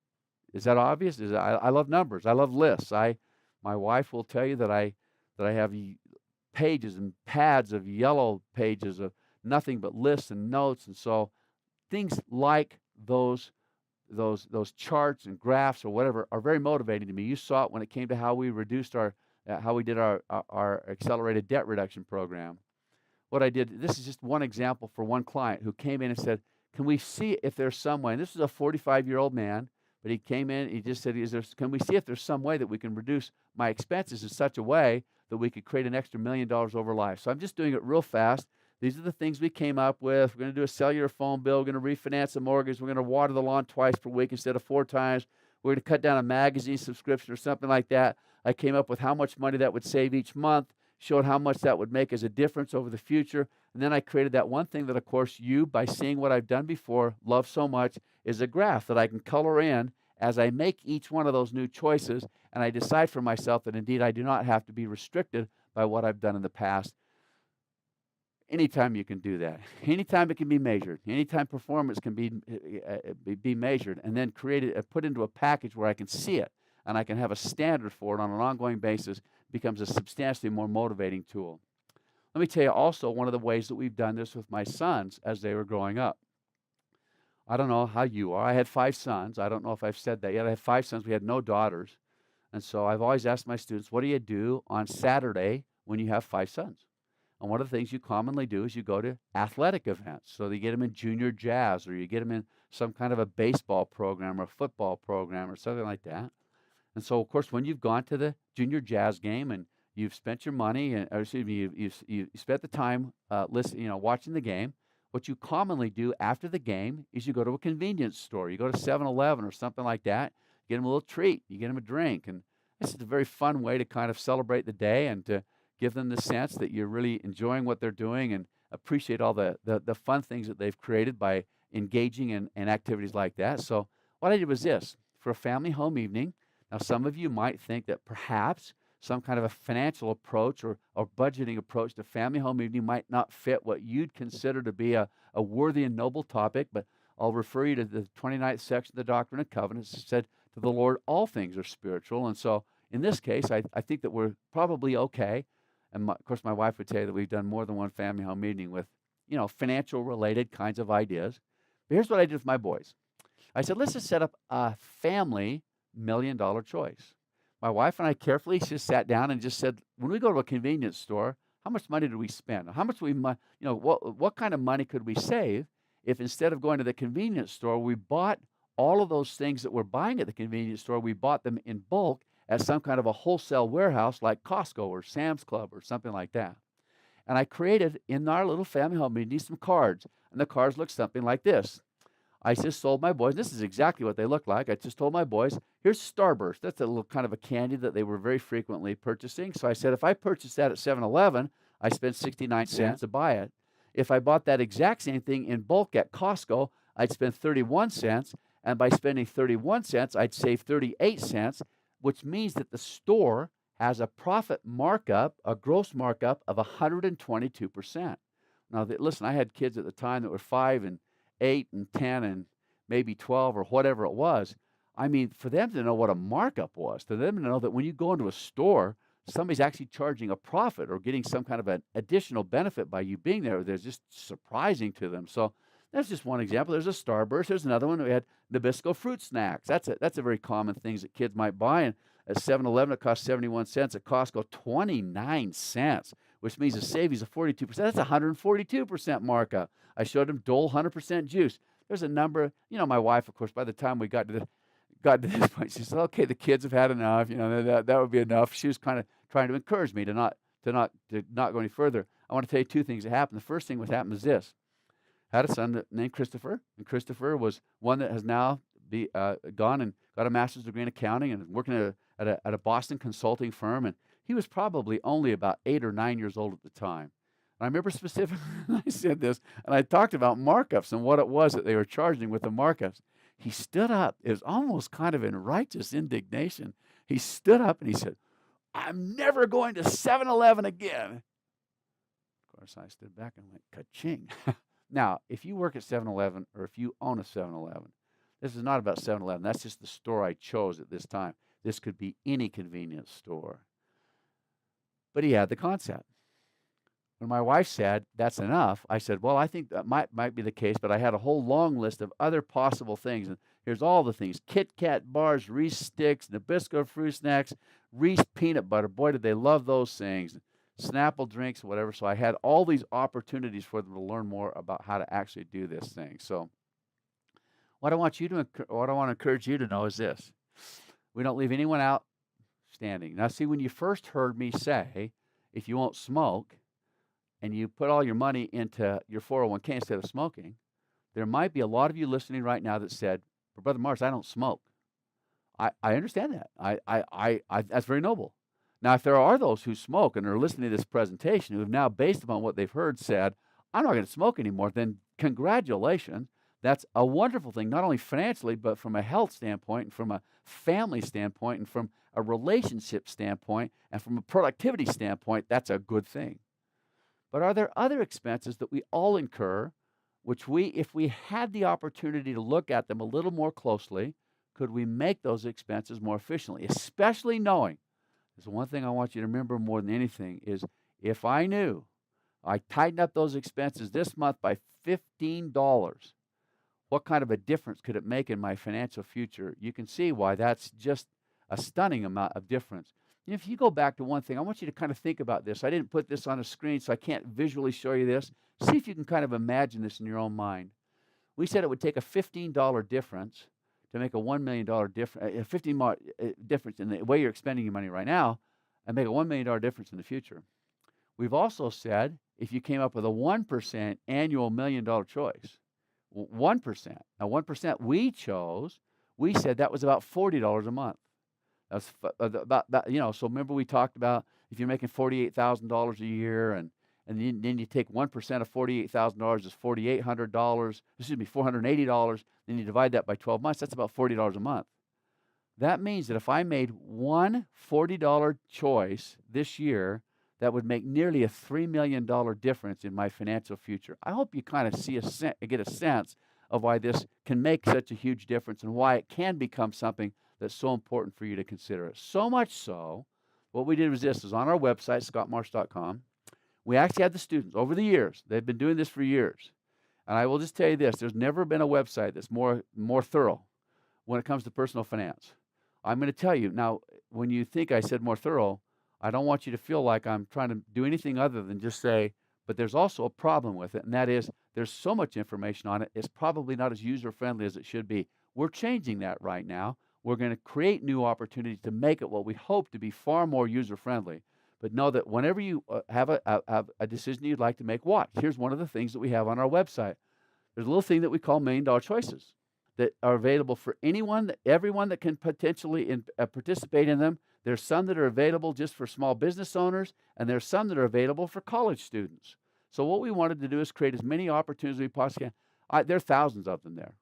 Is that obvious? I love numbers. I love lists. My wife will tell you that I have pages and pads of yellow pages of nothing but lists and notes, and so things like those charts and graphs or whatever are very motivating to me. You saw it when it came to how we reduced how we did our accelerated debt reduction program. What I did, this is just one example for one client who came in and said, can we see if there's some way, and this is a 45-year-old man, but he came in, he just said, can we see if there's some way that we can reduce my expenses in such a way that we could create an extra $1 million over life? So I'm just doing it real fast. These are the things we came up with. We're going to do a cellular phone bill. We're going to refinance a mortgage. We're going to water the lawn twice per week instead of 4 times. We're going to cut down a magazine subscription or something like that. I came up with how much money that would save each month, showed how much that would make as a difference over the future. And then I created that one thing that, of course, you, by seeing what I've done before, love so much, is a graph that I can color in as I make each one of those new choices, and I decide for myself that indeed I do not have to be restricted by what I've done in the past. Anytime you can do that, anytime it can be measured, anytime performance can be measured, and then put into a package where I can see it and I can have a standard for it on an ongoing basis, becomes a substantially more motivating tool. Let me tell you also one of the ways that we've done this with my sons as they were growing up. I don't know how you are. I had 5 sons. I don't know if I've said that yet. I had 5 sons. We had no daughters. And so I've always asked my students, what do you do on Saturday when you have 5 sons? And one of the things you commonly do is you go to athletic events. So you get them in junior jazz, or you get them in some kind of a baseball program or a football program or something like that. And so, of course, when you've gone to the junior jazz game and you've spent your money, and or excuse me, you spent the time watching the game, what you commonly do after the game is you go to a convenience store. You go to 7-Eleven or something like that, get them a little treat, you get them a drink. And this is a very fun way to kind of celebrate the day and to give them the sense that you're really enjoying what they're doing and appreciate all the fun things that they've created by engaging in activities like that. So what I did was this for a family home evening. Now, some of you might think that perhaps some kind of a financial approach or budgeting approach to family home evening might not fit what you'd consider to be a worthy and noble topic, but I'll refer you to the 29th section of the Doctrine and Covenants. It said, to the Lord, all things are spiritual. And so in this case, I think that we're probably okay. And of course, my wife would tell you that we've done more than one family home meeting with, financial related kinds of ideas. But here's what I did with my boys. I said, let's just set up a family $1 million choice. My wife and I carefully just sat down and just said, when we go to a convenience store, how much money do we spend? How much what kind of money could we save if instead of going to the convenience store, we bought all of those things that we're buying at the convenience store, we bought them in bulk at some kind of a wholesale warehouse like Costco or Sam's Club or something like that. And I created in our little family home meeting some cards, and the cards look something like this. I just told my boys, this is exactly what they look like. I just told my boys, here's Starburst. That's a little kind of a candy that they were very frequently purchasing. So I said, if I purchased that at 7-Eleven, I spent 69 cents to buy it. If I bought that exact same thing in bulk at Costco, I'd spend 31 cents. And by spending 31 cents, I'd save 38 cents, which means that the store has a profit markup, a gross markup of 122%. Now, listen, I had kids at the time that were 5 and 8 and 10 and maybe 12 or whatever it was. I mean, for them to know what a markup was, to them to know that when you go into a store, somebody's actually charging a profit or getting some kind of an additional benefit by you being there, they're just surprising to them. So that's just one example. There's a Starburst. There's another one. We had Nabisco fruit snacks. That's a very common thing that kids might buy. And at 7-Eleven, it costs 71 cents. At Costco, 29 cents, which means a savings of 42%. That's 142% markup. I showed them Dole 100% juice. There's a number. My wife, of course, by the time we got to this point, she said, "Okay, the kids have had enough. That would be enough." She was kind of trying to encourage me to not go any further. I want to tell you two things that happened. The first thing that happened is this. I had a son named Christopher, and Christopher was one that has now gone and got a master's degree in accounting and working at a Boston consulting firm. And he was probably only about 8 or 9 years old at the time. And I remember specifically I said this, and I talked about markups and what it was that they were charging with the markups. He stood up. It was almost kind of in righteous indignation. He stood up and he said, "I'm never going to 7-Eleven again." Of course, I stood back and went, ka-ching. Now, if you work at 7-Eleven or if you own a 7-Eleven, this is not about 7-Eleven. That's just the store I chose at this time. This could be any convenience store. But he had the concept. When my wife said, "That's enough," I said, "Well, I think that might be the case," but I had a whole long list of other possible things. And here's all the things: Kit Kat bars, Reese sticks, Nabisco fruit snacks, Reese peanut butter. Boy, did they love those things. Snapple drinks, whatever. So I had all these opportunities for them to learn more about how to actually do this thing. So what I want to encourage you to know is this: we don't leave anyone outstanding. Now, see, when you first heard me say, if you won't smoke, and you put all your money into your 401k instead of smoking, there might be a lot of you listening right now that said, "But Brother Morris, I don't smoke." I understand that. I that's very noble. Now, if there are those who smoke and are listening to this presentation who have now, based upon what they've heard, said, "I'm not going to smoke anymore," then congratulations. That's a wonderful thing, not only financially, but from a health standpoint and from a family standpoint and from a relationship standpoint and from a productivity standpoint, that's a good thing. But are there other expenses that we all incur, which if we had the opportunity to look at them a little more closely, could we make those expenses more efficiently? Especially knowing, there's one thing I want you to remember more than anything, is if I knew I tightened up those expenses this month by $15, what kind of a difference could it make in my financial future? You can see why that's just a stunning amount of difference. And if you go back to one thing, I want you to kind of think about this. I didn't put this on a screen, so I can't visually show you this. See if you can kind of imagine this in your own mind. We said it would take a $15 difference to make a $1 million difference, a 15 difference in the way you're expending your money right now, and make a $1 million difference in the future. We've also said if you came up with a 1% annual $1 million choice, 1%. Now, 1% we said that was about $40 a month. That's about that, so remember we talked about if you're making $48,000 a year and then you take 1% of $48,000 is $4,800, $480, then you divide that by 12 months, that's about $40 a month. That means that if I made one $40 choice this year, that would make nearly a $3 million difference in my financial future. I hope you kind of get a sense of why this can make such a huge difference and why it can become something that's so important for you to consider. So much so, what we did was this, is on our website, scottmarsh.com, we actually had the students over the years. They've been doing this for years. And I will just tell you this, there's never been a website that's more thorough when it comes to personal finance. I'm going to tell you, now, when you think I said more thorough, I don't want you to feel like I'm trying to do anything other than just say, but there's also a problem with it, and that is there's so much information on it, it's probably not as user-friendly as it should be. We're changing that right now. We're going to create new opportunities to make it what we hope to be far more user-friendly. But know that whenever you have a decision you'd like to make, watch. Here's one of the things that we have on our website. There's a little thing that we call $1 Million Choices that are available for everyone that can potentially participate in them. There's some that are available just for small business owners, and there's some that are available for college students. So what we wanted to do is create as many opportunities as we possibly can. There are thousands of them there.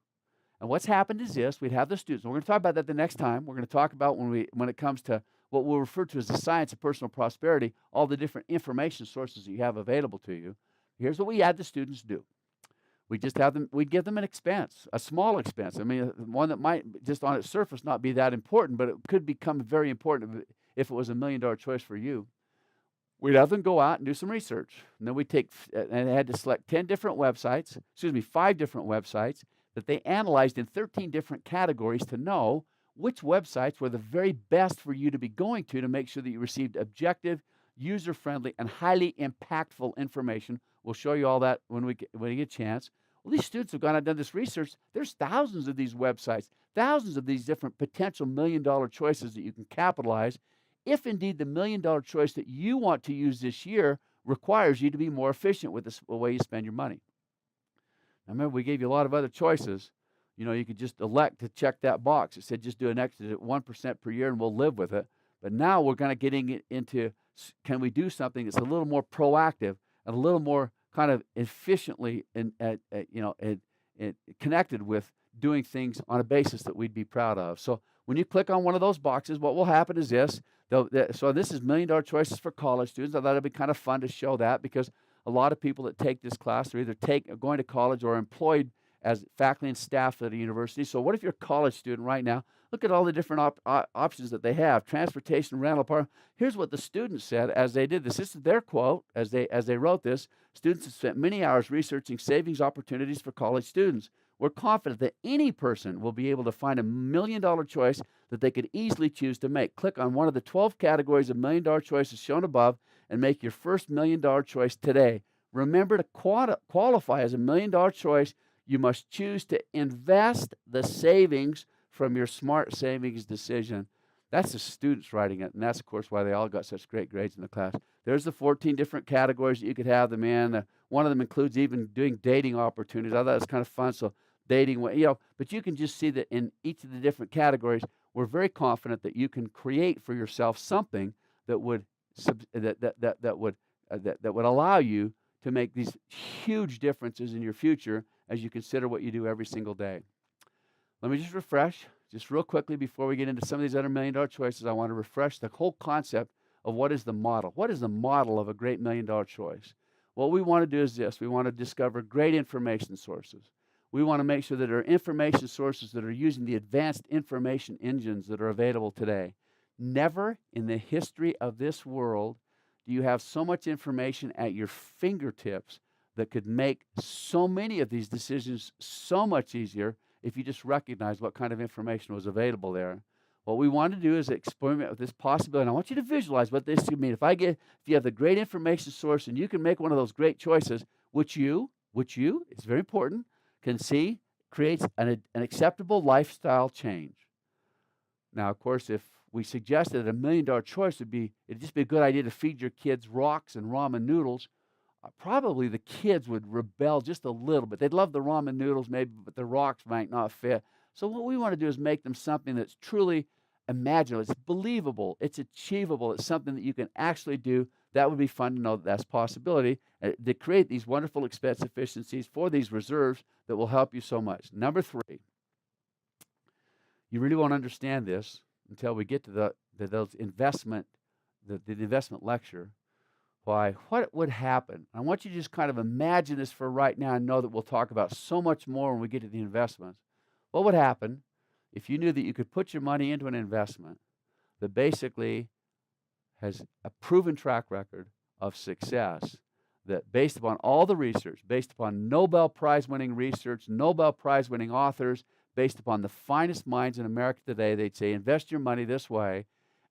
And what's happened is this, we'd have the students. We're going to talk about that the next time. We're going to talk about when it comes to what we'll refer to as the science of personal prosperity, all the different information sources that you have available to you. Here's what we had the students do. We'd give them an expense, a small expense. I mean, one that might just on its surface not be that important, but it could become very important if it was $1 million choice for you. We'd have them go out and do some research. And then and they had to select 5 different websites that they analyzed in 13 different categories to know which websites were the very best for you to be going to make sure that you received objective, user-friendly, and highly impactful information. We'll show you all that when we get a chance. Well, these students have gone out and done this research. There's thousands of these websites, thousands of these different potential $1 million choices that you can capitalize if indeed the $1 million choice that you want to use this year requires you to be more efficient with the way you spend your money. Now, remember, we gave you a lot of other choices. You could just elect to check that box. It said just do an extra 1% per year and we'll live with it. But now we're kind of getting into, can we do something that's a little more proactive and a little more kind of efficiently connected with doing things on a basis that we'd be proud of. So when you click on one of those boxes, what will happen is this. So this is $1 Million Choices for college students. I thought it'd be kind of fun to show that because a lot of people that take this class are either going to college or employed as faculty and staff at a university. So what if you're a college student right now? Look at all the different options that they have. Transportation, rental, park. Here's what the students said as they did this. This is their quote as they wrote this. Students have spent many hours researching savings opportunities for college students. We're confident that any person will be able to find a $1 million choice that they could easily choose to make. Click on one of the 12 categories of $1 million choices shown above and make your first $1 million choice today. Remember, to qualify as a $1 million choice, you must choose to invest the savings from your smart savings decision. That's the students writing it, and that's, of course, why they all got such great grades in the class. There's the 14 different categories that you could have them in. One of them includes even doing dating opportunities. I thought it was kind of fun, so dating, but you can just see that in each of the different categories, we're very confident that you can create for yourself something that would allow you to make these huge differences in your future as you consider what you do every single day. Let me just refresh, just real quickly before we get into some of these other $1 million choices. I want to refresh the whole concept of what is the model. What is the model of a great $1 million choice? What we want to do is this. We want to discover great information sources. We want to make sure that there are information sources that are using the advanced information engines that are available today. Never in the history of this world do you have so much information at your fingertips that could make so many of these decisions so much easier if you just recognize what kind of information was available there. What we want to do is experiment with this possibility. And I want you to visualize what this could mean. If you have the great information source and you can make one of those great choices, which you, it's very important, can see creates an acceptable lifestyle change. Now, of course, if we suggested that $1 million choice it'd just be a good idea to feed your kids rocks and ramen noodles, probably the kids would rebel just a little bit. They'd love the ramen noodles maybe, but the rocks might not fit. So what we want to do is make them something that's truly imaginable. It's believable. It's achievable. It's something that you can actually do. That would be fun to know that that's a possibility. To create these wonderful expense efficiencies for these reserves that will help you so much. Number 3, you really won't understand this until we get to the investment lecture. What would happen? I want you to just kind of imagine this for right now and know that we'll talk about so much more when we get to the investments. What would happen if you knew that you could put your money into an investment that basically has a proven track record of success, that based upon all the research, based upon Nobel Prize winning research, Nobel Prize winning authors, based upon the finest minds in America today, they'd say, invest your money this way,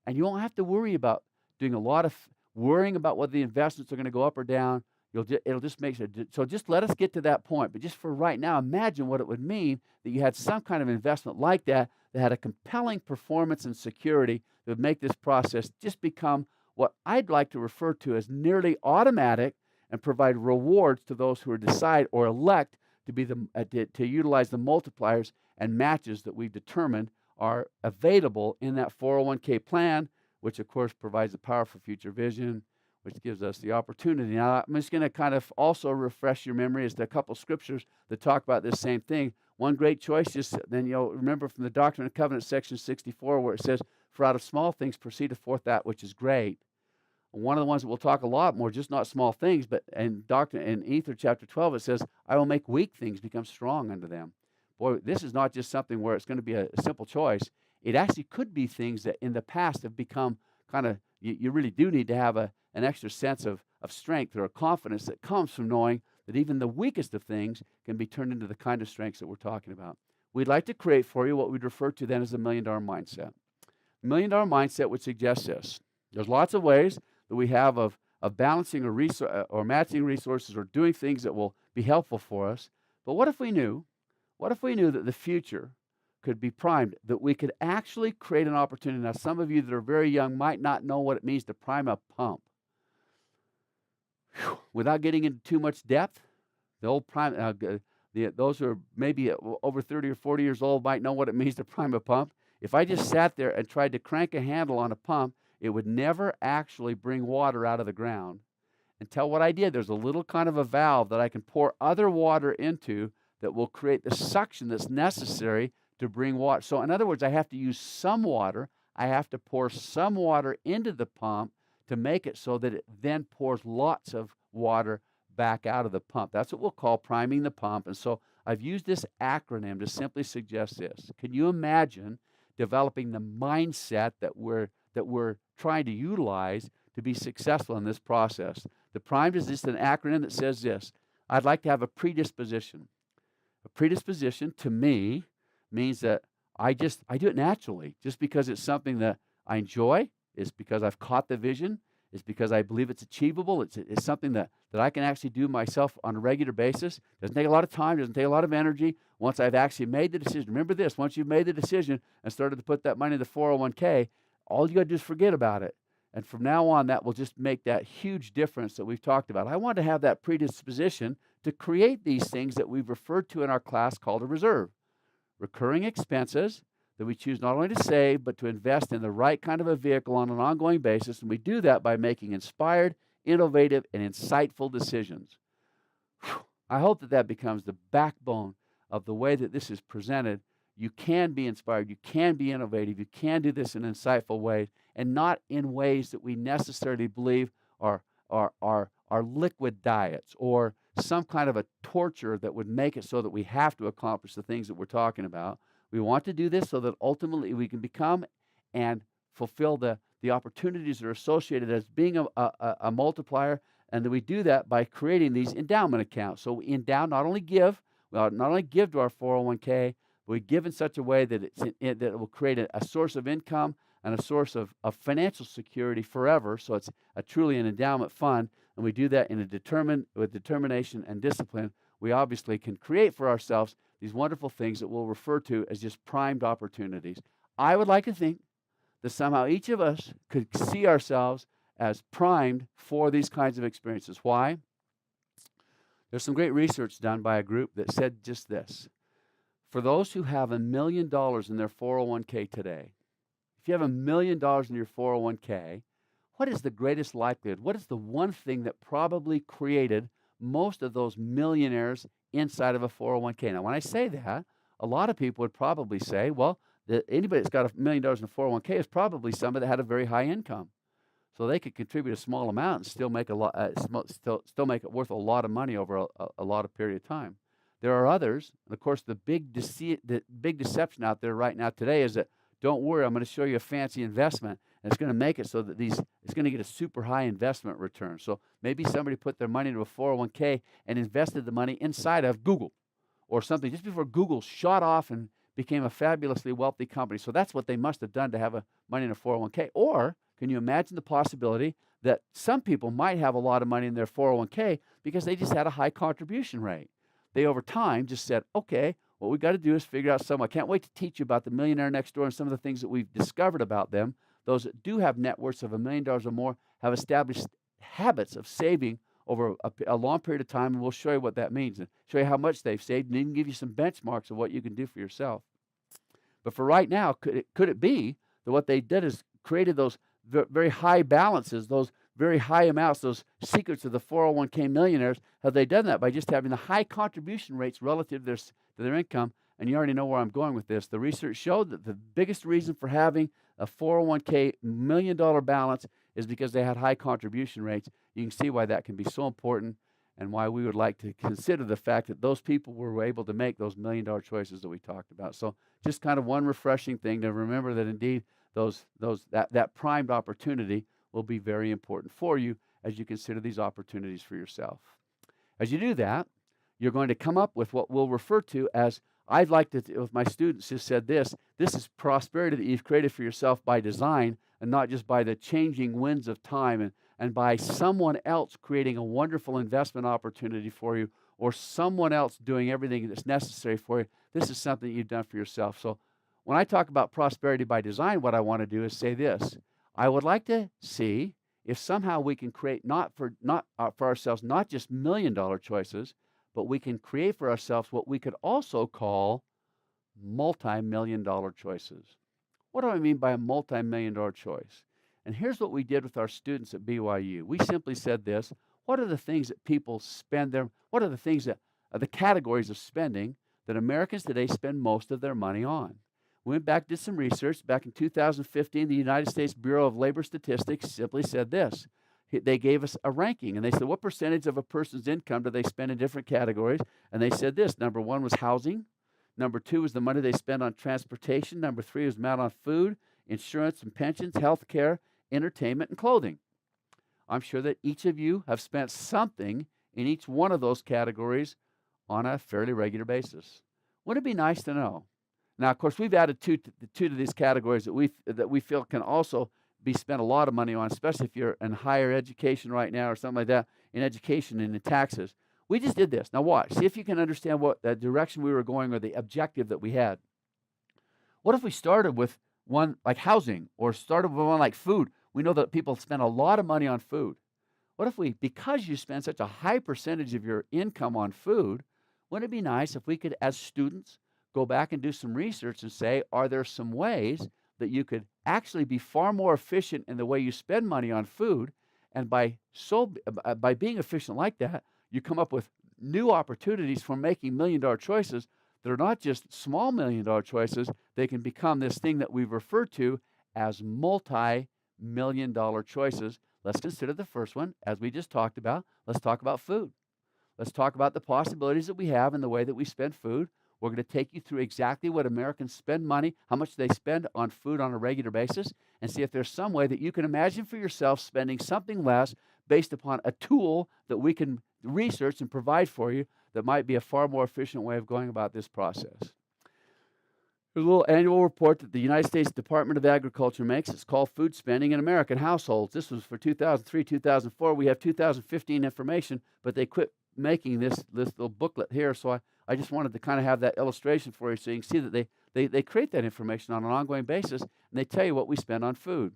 and you won't have to worry about doing a lot of worrying about whether the investments are going to go up or down. It'll just make it. So just let us get to that point. But just for right now, imagine what it would mean that you had some kind of investment like that had a compelling performance and security that would make this process just become what I'd like to refer to as nearly automatic and provide rewards to those who decide or elect to be to utilize the multipliers and matches that we've determined are available in that 401k plan, which of course provides a powerful future vision, which gives us the opportunity. Now, I'm just going to kind of also refresh your memory as to a couple scriptures that talk about this same thing. One great choice, just then you'll remember from the Doctrine and Covenants, section 64, where it says, "For out of small things proceedeth forth that which is great." One of the ones that we'll talk a lot more, just not small things, but in Ether chapter 12, it says, "I will make weak things become strong unto them." Boy, this is not just something where it's going to be a simple choice. It actually could be things that in the past have become kind of, you really do need to have an extra sense of strength or a confidence that comes from knowing that even the weakest of things can be turned into the kind of strengths that we're talking about. We'd like to create for you what we'd refer to then as a $1 million mindset. $1 million mindset would suggest this. There's lots of ways that we have of balancing or matching resources or doing things that will be helpful for us. But what if we knew that the future could be primed, that we could actually create an opportunity? Now, some of you that are very young might not know what it means to prime a pump. Without getting into too much depth, the old prime, those who are maybe over 30 or 40 years old might know what it means to prime a pump. If I just sat there and tried to crank a handle on a pump, it would never actually bring water out of the ground until what I did, there's a little kind of a valve that I can pour other water into that will create the suction that's necessary to bring water. So in other words, I have to use some water. I have to pour some water into the pump to make it so that it then pours lots of water back out of the pump. That's what we'll call priming the pump. And so I've used this acronym to simply suggest this. Can you imagine developing the mindset that we're trying to utilize to be successful in this process? The primed is just an acronym that says this. I'd like to have a predisposition. A predisposition to me means that I do it naturally, just because it's something that I enjoy. It's because I've caught the vision. It's because I believe it's achievable. It's something that I can actually do myself on a regular basis. Doesn't take a lot of time, doesn't take a lot of energy. Once I've actually made the decision, remember this, once you've made the decision and started to put that money in the 401k, all you got to do is forget about it. And from now on, that will just make that huge difference that we've talked about. I want to have that predisposition to create these things that we've referred to in our class called a reserve. Recurring expenses that we choose not only to save, but to invest in the right kind of a vehicle on an ongoing basis. And we do that by making inspired, innovative, and insightful decisions. I hope that becomes the backbone of the way that this is presented. You can be inspired, you can be innovative, you can do this in insightful ways, and not in ways that we necessarily believe are liquid diets or some kind of a torture that would make it so that we have to accomplish the things that we're talking about. We want to do this so that ultimately we can become and fulfill the opportunities that are associated as being a multiplier, and that we do that by creating these endowment accounts. So we not only give to our 401k, we give in such a way that that it will create a source of income and a source of financial security forever. So it's truly an endowment fund, and we do that with determination and discipline. We obviously can create for ourselves these wonderful things that we'll refer to as just primed opportunities. I would like to think that somehow each of us could see ourselves as primed for these kinds of experiences. Why? There's some great research done by a group that said just this. For those who have $1 million in their 401k today, if you have $1 million in your 401k, what is the greatest likelihood? What is the one thing that probably created most of those millionaires inside of a 401k? Now, when I say that, a lot of people would probably say, well, anybody that's got $1 million in a 401k is probably somebody that had a very high income. So they could contribute a small amount and still make still make it worth a lot of money over a lot of period of time. There are others, and of course, the big deception out there right now today is that, don't worry, I'm going to show you a fancy investment, and it's going to make it so that it's going to get a super high investment return. So maybe somebody put their money into a 401k and invested the money inside of Google or something just before Google shot off and became a fabulously wealthy company. So that's what they must have done to have money in a 401k. Or can you imagine the possibility that some people might have a lot of money in their 401k because they just had a high contribution rate? They, over time, just said, okay, what we got to do is figure out some. I can't wait to teach you about the millionaire next door and some of the things that we've discovered about them. Those that do have net worths of $1 million or more have established habits of saving over a long period of time, and we'll show you what that means and show you how much they've saved and even give you some benchmarks of what you can do for yourself. But for right now, could it be that what they did is created those very high balances, those very high amounts, those secrets of the 401k millionaires? Have they done that by just having the high contribution rates relative to their income? And you already know where I'm going with this. The research showed that the biggest reason for having a 401k $1 million balance is because they had high contribution rates. You can see why that can be so important and why we would like to consider the fact that those people were able to make those $1 million choices that we talked about. So just kind of one refreshing thing to remember that indeed that primed opportunity will be very important for you as you consider these opportunities for yourself. As you do that, you're going to come up with what we'll refer to as, I'd like to, with my students, just said this is prosperity that you've created for yourself by design and not just by the changing winds of time and by someone else creating a wonderful investment opportunity for you or someone else doing everything that's necessary for you. This is something that you've done for yourself. So when I talk about prosperity by design, what I want to do is say this. I would like to see if somehow we can create for ourselves not just $1 million choices, but we can create for ourselves what we could also call multi-million-dollar choices. What do I mean by a multi-million-dollar choice? And here's what we did with our students at BYU. We simply said this: what are the things that people spend what are the things that are the categories of spending that Americans today spend most of their money on? We went back, did some research. Back in 2015, the United States Bureau of Labor Statistics simply said this. They gave us a ranking, and they said, what percentage of a person's income do they spend in different categories? And they said this. Number one was housing. Number two was the money they spend on transportation. Number three was amount on food, insurance and pensions, health care, entertainment, and clothing. I'm sure that each of you have spent something in each one of those categories on a fairly regular basis. Wouldn't it be nice to know? Now, of course, we've added two to these categories that we feel can also be spent a lot of money on, especially if you're in higher education right now or something like that, in education and in taxes. We just did this. Now watch. See if you can understand what the direction we were going or the objective that we had. What if we started with one like housing or started with one like food? We know that people spend a lot of money on food. What if because you spend such a high percentage of your income on food, wouldn't it be nice if we could, as students, go back and do some research and say, are there some ways that you could actually be far more efficient in the way you spend money on food, and by being efficient like that, you come up with new opportunities for making $1 million choices that are not just small $1 million choices. They can become this thing that we've referred to as multi-million-dollar choices. Let's consider the first one, as we just talked about. Let's talk about food. Let's talk about the possibilities that we have in the way that we spend food. We're going to take you through exactly what Americans spend money, how much they spend on food on a regular basis, and see if there's some way that you can imagine for yourself spending something less based upon a tool that we can research and provide for you that might be a far more efficient way of going about this process. There's a little annual report that the United States Department of Agriculture makes. It's called Food Spending in American Households. This was for 2003, 2004. We have 2015 information, but they quit making this little booklet here. So I just wanted to kind of have that illustration for you so you can see that they create that information on an ongoing basis, and they tell you what we spend on food.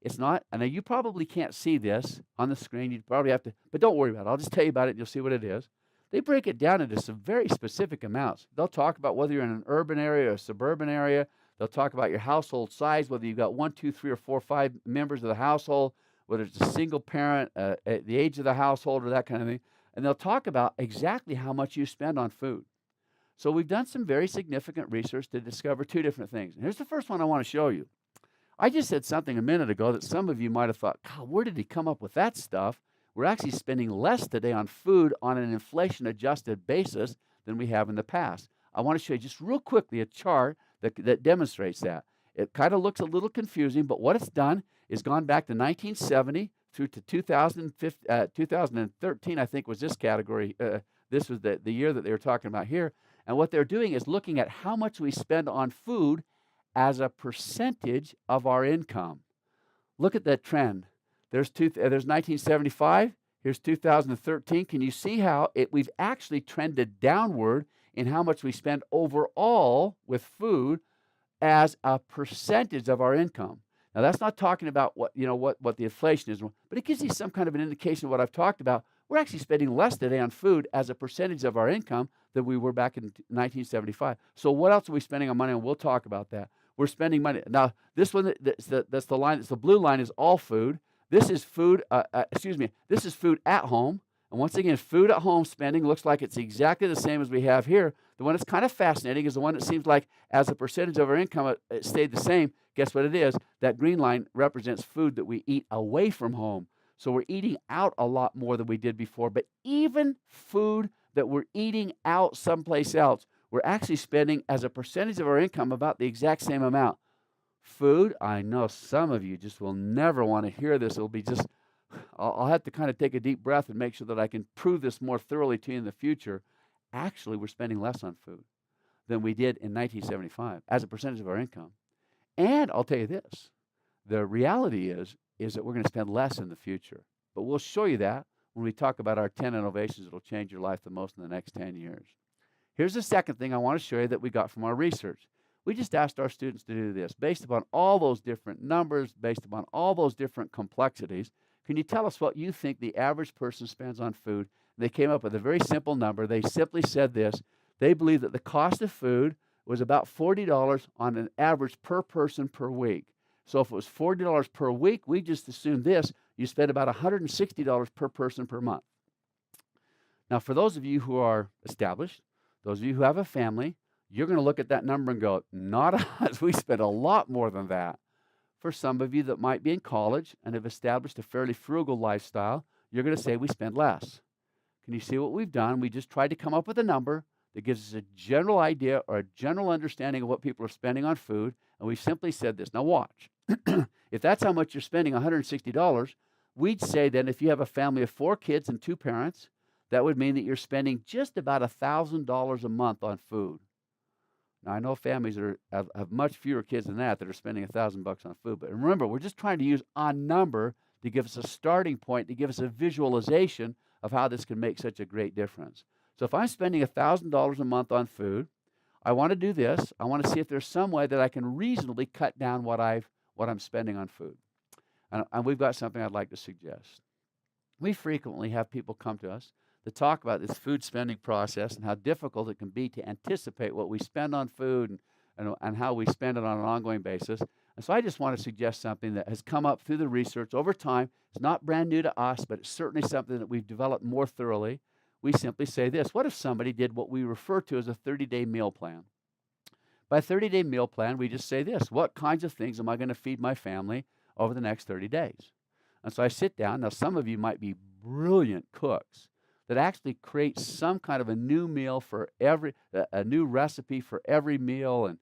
It's not, I know you probably can't see this on the screen. You'd probably have to, but don't worry about it. I'll just tell you about it and you'll see what it is. They break it down into some very specific amounts. They'll talk about whether you're in an urban area or a suburban area. They'll talk about your household size, whether you've got 1, 2, 3, or 4, 5 members of the household, whether it's a single parent, at the age of the household, or that kind of thing. And they'll talk about exactly how much you spend on food. So we've done some very significant research to discover two different things. And here's the first one I want to show you. I just said something a minute ago that some of you might have thought, God, where did he come up with that stuff? We're actually spending less today on food on an inflation-adjusted basis than we have in the past. I want to show you just real quickly a chart that demonstrates that. It kind of looks a little confusing, but what it's done is gone back to 1970 through to 2013, I think was this category. This was the year that they were talking about here. And what they're doing is looking at how much we spend on food as a percentage of our income. Look at that trend. There's 1975. Here's 2013. Can you see how we've actually trended downward in how much we spend overall with food as a percentage of our income? Now, that's not talking about what the inflation is, but it gives you some kind of an indication of what I've talked about. We're actually spending less today on food as a percentage of our income than we were back in 1975. So what else are we spending our money on? We'll talk about that. We're spending money. Now, this one, that's the line. It's the blue line is all food. This is food, this is food at home. And once again, food at home spending looks like it's exactly the same as we have here. The one that's kind of fascinating is the one that seems like as a percentage of our income, it stayed the same. Guess what it is? That green line represents food that we eat away from home. So we're eating out a lot more than we did before. But even food that we're eating out someplace else, we're actually spending as a percentage of our income about the exact same amount. Food, I know some of you just will never want to hear this. It'll be just, I'll have to kind of take a deep breath and make sure that I can prove this more thoroughly to you in the future. Actually, we're spending less on food than we did in 1975 as a percentage of our income. And I'll tell you this, the reality is that we're going to spend less in the future. But we'll show you that when we talk about our 10 innovations that will change your life the most in the next 10 years. Here's the second thing I want to show you that we got from our research. We just asked our students to do this. Based upon all those different numbers, based upon all those different complexities, can you tell us what you think the average person spends on food? And they came up with a very simple number. They simply said this. They believe that the cost of food was about $40 on an average per person per week. So if it was $40 per week, we just assumed this. You spend about $160 per person per month. Now, for those of you who are established, those of you who have a family, you're going to look at that number and go, not us. We spend a lot more than that. For some of you that might be in college and have established a fairly frugal lifestyle, you're going to say we spend less. Can you see what we've done? We just tried to come up with a number that gives us a general idea or a general understanding of what people are spending on food, and we simply said this. Now watch. If that's how much you're spending, $160, we'd say then if you have a family of 4 kids and 2 parents, that would mean that you're spending just about $1,000 a month on food. Now, I know families have much fewer kids than that are spending $1,000 on food. But remember, we're just trying to use a number to give us a starting point, to give us a visualization of how this can make such a great difference. So if I'm spending $1,000 a month on food, I want to do this. I want to see if there's some way that I can reasonably cut down what I'm spending on food. And we've got something I'd like to suggest. We frequently have people come to us to talk about this food spending process and how difficult it can be to anticipate what we spend on food and how we spend it on an ongoing basis. And so I just want to suggest something that has come up through the research over time. It's not brand new to us, but it's certainly something that we've developed more thoroughly. We simply say this. What if somebody did what we refer to as a 30-day meal plan? By a 30-day meal plan, we just say this. What kinds of things am I going to feed my family over the next 30 days? And so I sit down. Now, some of you might be brilliant cooks that actually create some kind of a new meal for a new recipe for every meal. And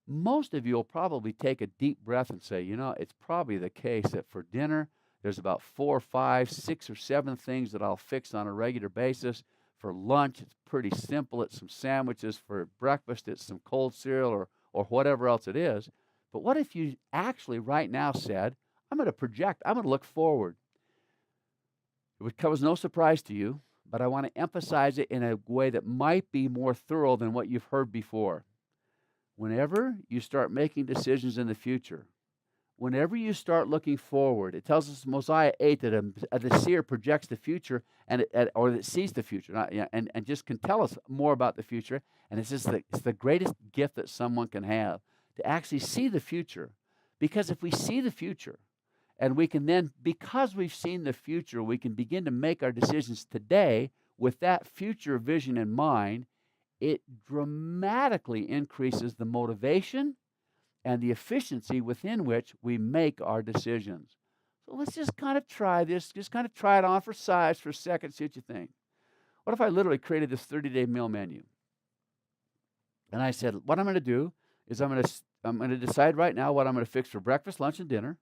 most of you will probably take a deep breath and say, it's probably the case that for dinner, there's about 4 or 5, 6 or 7 things that I'll fix on a regular basis. For lunch, it's pretty simple. It's some sandwiches. For breakfast, it's some cold cereal or whatever else it is. But what if you actually right now said, I'm going to project, I'm going to look forward. It would come as no surprise to you, but I want to emphasize it in a way that might be more thorough than what you've heard before. Whenever you start making decisions in the future, whenever you start looking forward, it tells us in Mosiah 8 that the seer projects the future or that sees the future, and just can tell us more about the future. And it's the greatest gift that someone can have, to actually see the future. Because if we see the future, and we can then, because we've seen the future, we can begin to make our decisions today with that future vision in mind, it dramatically increases the motivation and the efficiency within which we make our decisions. So let's just kind of try this. Just kind of try it on for size for a second, see what you think. What if I literally created this 30-day meal menu? And I said, what I'm going to do is I'm going to decide right now what I'm going to fix for breakfast, lunch, and dinner,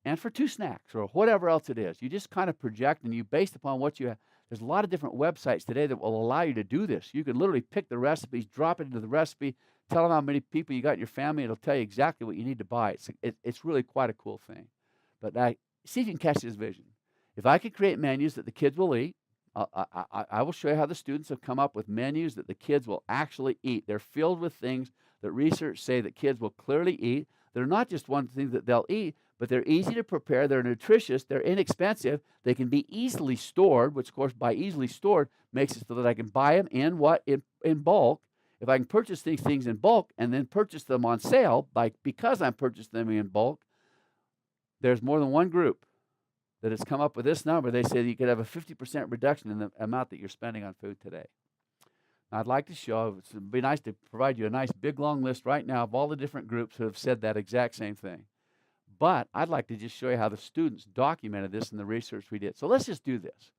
and for 2 snacks or whatever else it is. You just kind of project, and you, based upon what you have. There's a lot of different websites today that will allow you to do this. You can literally pick the recipes, drop it into the recipe, tell them how many people you got in your family, and it'll tell you exactly what you need to buy. It's really quite a cool thing. But now, see if you can catch this vision. If I could create menus that the kids will eat, I will show you how the students have come up with menus that the kids will actually eat. They're filled with things that research say that kids will clearly eat. They're not just one thing that they'll eat, but they're easy to prepare, they're nutritious, they're inexpensive, they can be easily stored, which of course by easily stored makes it so that I can buy them in bulk. If I can purchase these things in bulk and then purchase them on sale, because I'm purchasing them in bulk, there's more than one group that has come up with this number. They say that you could have a 50% reduction in the amount that you're spending on food today. Now, I'd like to show, it would be nice to provide you a nice big long list right now of all the different groups who have said that exact same thing. But I'd like to just show you how the students documented this in the research we did. So let's just do this.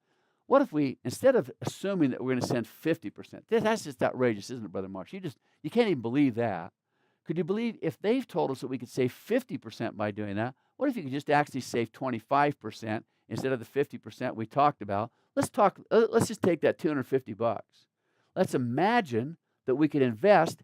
What if we, instead of assuming that we're going to send 50%, that's just outrageous, isn't it, Brother Marsh? You can't even believe that. Could you believe if they've told us that we could save 50% by doing that? What if you could just actually save 25% instead of the 50% we talked about? Let's just take that $250. Let's imagine that we could invest,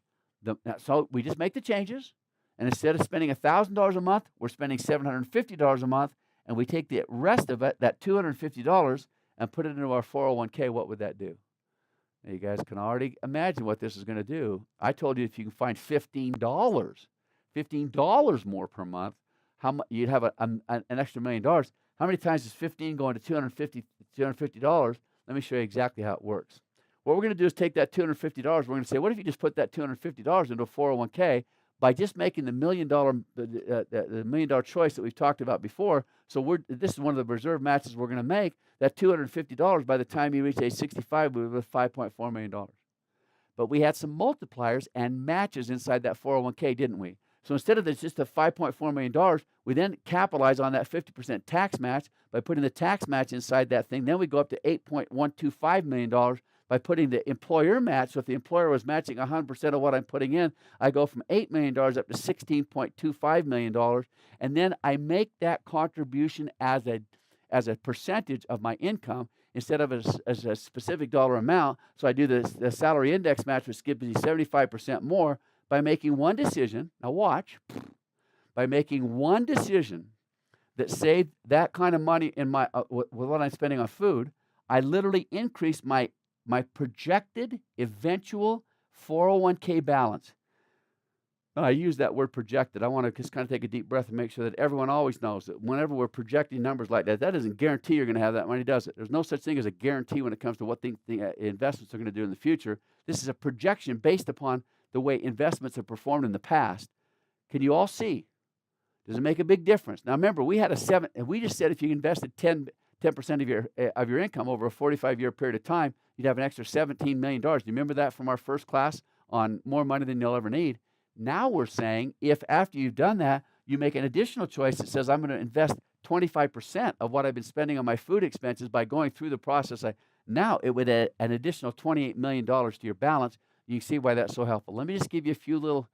so we just make the changes, and instead of spending $1,000 a month, we're spending $750 a month, and we take the rest of it, that $250, and put it into our 401k. What would that do? Now, you guys can already imagine what this is going to do. I told you if you can find $15 more per month, you'd have an extra $1 million. How many times is 15 going to $250? Let me show you exactly how it works. What we're going to do is take that $250. We're going to say, what if you just put that $250 into a 401k by just making the $1 million choice that we've talked about before? So this is one of the reserve matches we're going to make. That $250, by the time you reach age 65, we have $5.4 million. But we had some multipliers and matches inside that 401k, didn't we? So instead of just a $5.4 million, we then capitalize on that 50% tax match by putting the tax match inside that thing. Then we go up to $8.125 million by putting the employer match. So if the employer was matching 100% of what I'm putting in, I go from $8 million up to $16.25 million. And then I make that contribution as a percentage of my income instead of as a specific dollar amount. So I do the salary index match, which gives me 75% more by making one decision. Now watch. By making one decision that saved that kind of money in my with what I'm spending on food, I literally increased my projected eventual 401k balance. Now, I use that word projected. I want to just kind of take a deep breath and make sure that everyone always knows that whenever we're projecting numbers like that, that doesn't guarantee you're going to have that money, does it? There's no such thing as a guarantee when it comes to what the investments are going to do in the future. This is a projection based upon the way investments have performed in the past. Can you all see? Does it make a big difference? Now, remember, we just said if you invested 10% of your income over a 45-year period of time, you'd have an extra $17 million. Do you remember that from our first class on more money than you'll ever need? Now we're saying if after you've done that, you make an additional choice that says I'm going to invest 25% of what I've been spending on my food expenses by going through the process, now it would add an additional $28 million to your balance. You can see why that's so helpful. Let me just give you a few little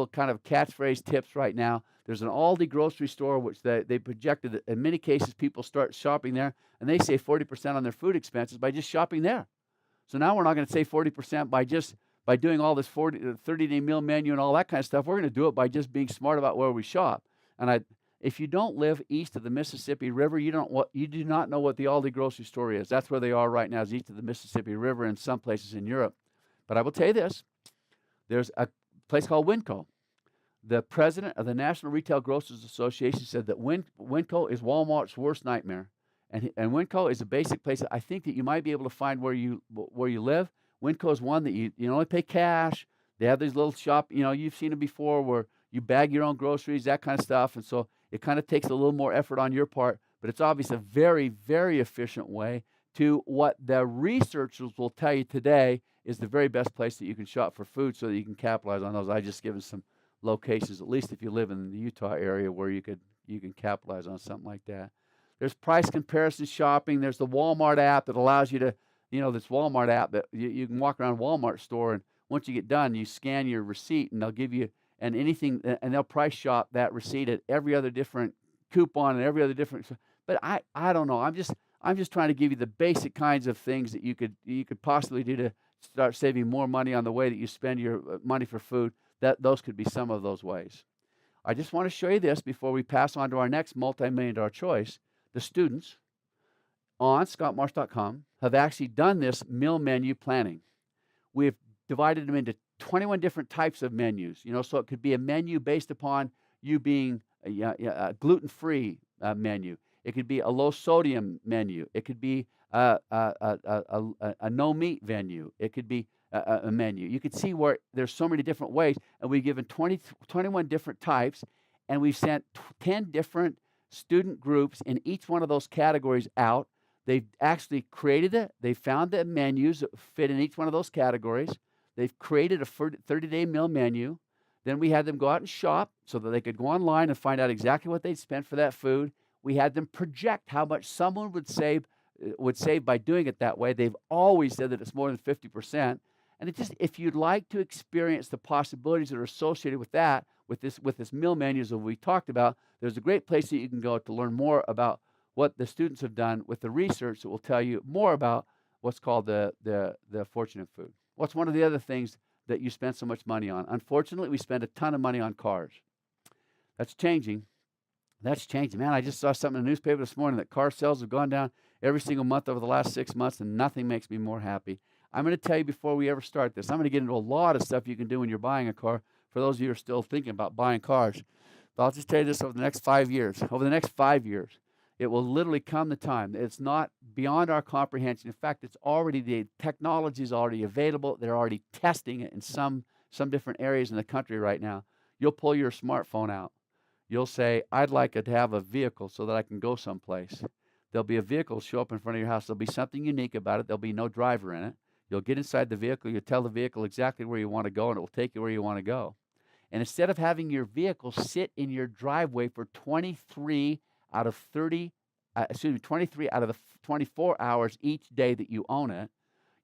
kind of catchphrase tips right now. There's an Aldi grocery store which they projected that in many cases people start shopping there and they save 40% on their food expenses by just shopping there. So now we're not going to save 40% by just by doing all this 30-day meal menu and all that kind of stuff. We're going to do it by just being smart about where we shop. And if you don't live east of the Mississippi River, you do not know what the Aldi grocery store is. That's where they are right now, is east of the Mississippi River and some places in Europe. But I will tell you this. There's a place called Winco. The president of the National Retail Grocers Association said that Winco is Walmart's worst nightmare. And Winco is a basic place that I think that you might be able to find where you live. Winco is one that you only pay cash. They have these little shop, you've seen it before, where you bag your own groceries, that kind of stuff. And so it kind of takes a little more effort on your part, but it's obviously a very, very efficient way to what the researchers will tell you today is the very best place that you can shop for food so that you can capitalize on those. I just given some locations, at least if you live in the Utah area, where you can capitalize on something like that. There's price comparison shopping. There's the Walmart app that allows you to, this Walmart app that you can walk around Walmart store, and once you get done, you scan your receipt and they'll give you and they'll price shop that receipt at every other different coupon and every other different. But I don't know. I'm just trying to give you the basic kinds of things that you could possibly do to start saving more money on the way that you spend your money for food. Those could be some of those ways. I just want to show you this before we pass on to our next multi-million-dollar choice. The students on scottmarsh.com have actually done this meal menu planning. We've divided them into 21 different types of menus. So it could be a menu based upon you being a gluten-free menu. It could be a low-sodium menu. It could be a no-meat menu. It could be a menu. You could see where there's so many different ways, and we've given 21 different types, and we've sent 10 different student groups in each one of those categories out. They've actually created it. They found the menus that fit in each one of those categories. They've created a 30-day meal menu. Then we had them go out and shop so that they could go online and find out exactly what they'd spent for that food. We had them project how much someone would save by doing it that way. They've always said that it's more than 50%. And if you'd like to experience the possibilities that are associated with that, with this meal menus that we talked about, there's a great place that you can go to learn more about what the students have done with the research that will tell you more about what's called the fortune of food. What's one of the other things that you spend so much money on? Unfortunately, we spend a ton of money on cars. That's changing. Man, I just saw something in the newspaper this morning that car sales have gone down every single month over the last 6 months, and nothing makes me more happy. I'm going to tell you before we ever start this, I'm going to get into a lot of stuff you can do when you're buying a car for those of you who are still thinking about buying cars. But I'll just tell you this over the next 5 years. Over the next 5 years, it will literally come the time. It's not beyond our comprehension. In fact, the technology is already available. They're already testing it in some different areas in the country right now. You'll pull your smartphone out. You'll say, I'd like to have a vehicle so that I can go someplace. There'll be a vehicle show up in front of your house. There'll be something unique about it. There'll be no driver in it. You'll get inside the vehicle. You'll tell the vehicle exactly where you want to go, and it will take you where you want to go. And instead of having your vehicle sit in your driveway for 23 out of the 24 hours each day that you own it,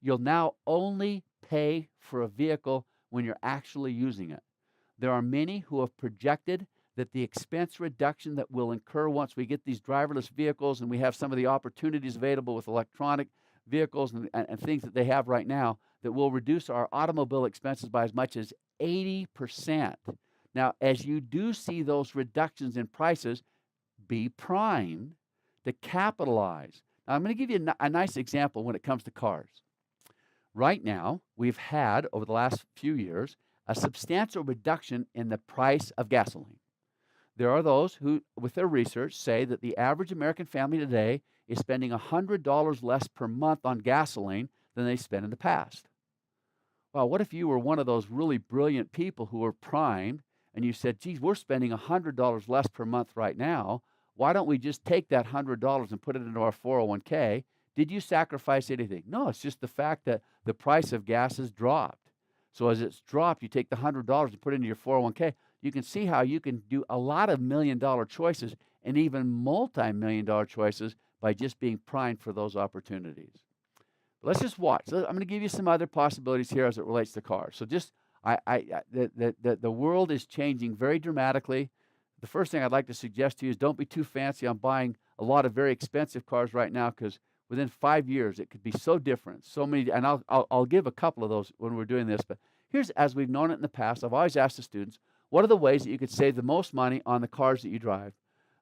you'll now only pay for a vehicle when you're actually using it. There are many who have projected that the expense reduction that will incur once we get these driverless vehicles and we have some of the opportunities available with electronic vehicles and things that they have right now, that will reduce our automobile expenses by as much as 80%. Now, as you do see those reductions in prices, be primed to capitalize. Now, I'm going to give you a nice example when it comes to cars. Right now, we've had, over the last few years, a substantial reduction in the price of gasoline. There are those who, with their research, say that the average American family today is spending $100 less per month on gasoline than they spent in the past. Well, what if you were one of those really brilliant people who were primed and you said, geez, we're spending $100 less per month right now. Why don't we just take that $100 and put it into our 401k? Did you sacrifice anything? No, it's just the fact that the price of gas has dropped. So as it's dropped, you take the $100 and put it into your 401k. You can see how you can do a lot of million-dollar choices and even multi-million-dollar choices by just being primed for those opportunities. But let's just watch. I'm going to give you some other possibilities here as it relates to cars. So just the world is changing very dramatically. The first thing I'd like to suggest to you is don't be too fancy on buying a lot of very expensive cars right now, because within 5 years it could be so different. So many, and I'll give a couple of those when we're doing this. But Here's, as we've known it in the past, I've always asked the students, what are the ways that you could save the most money on the cars that you drive?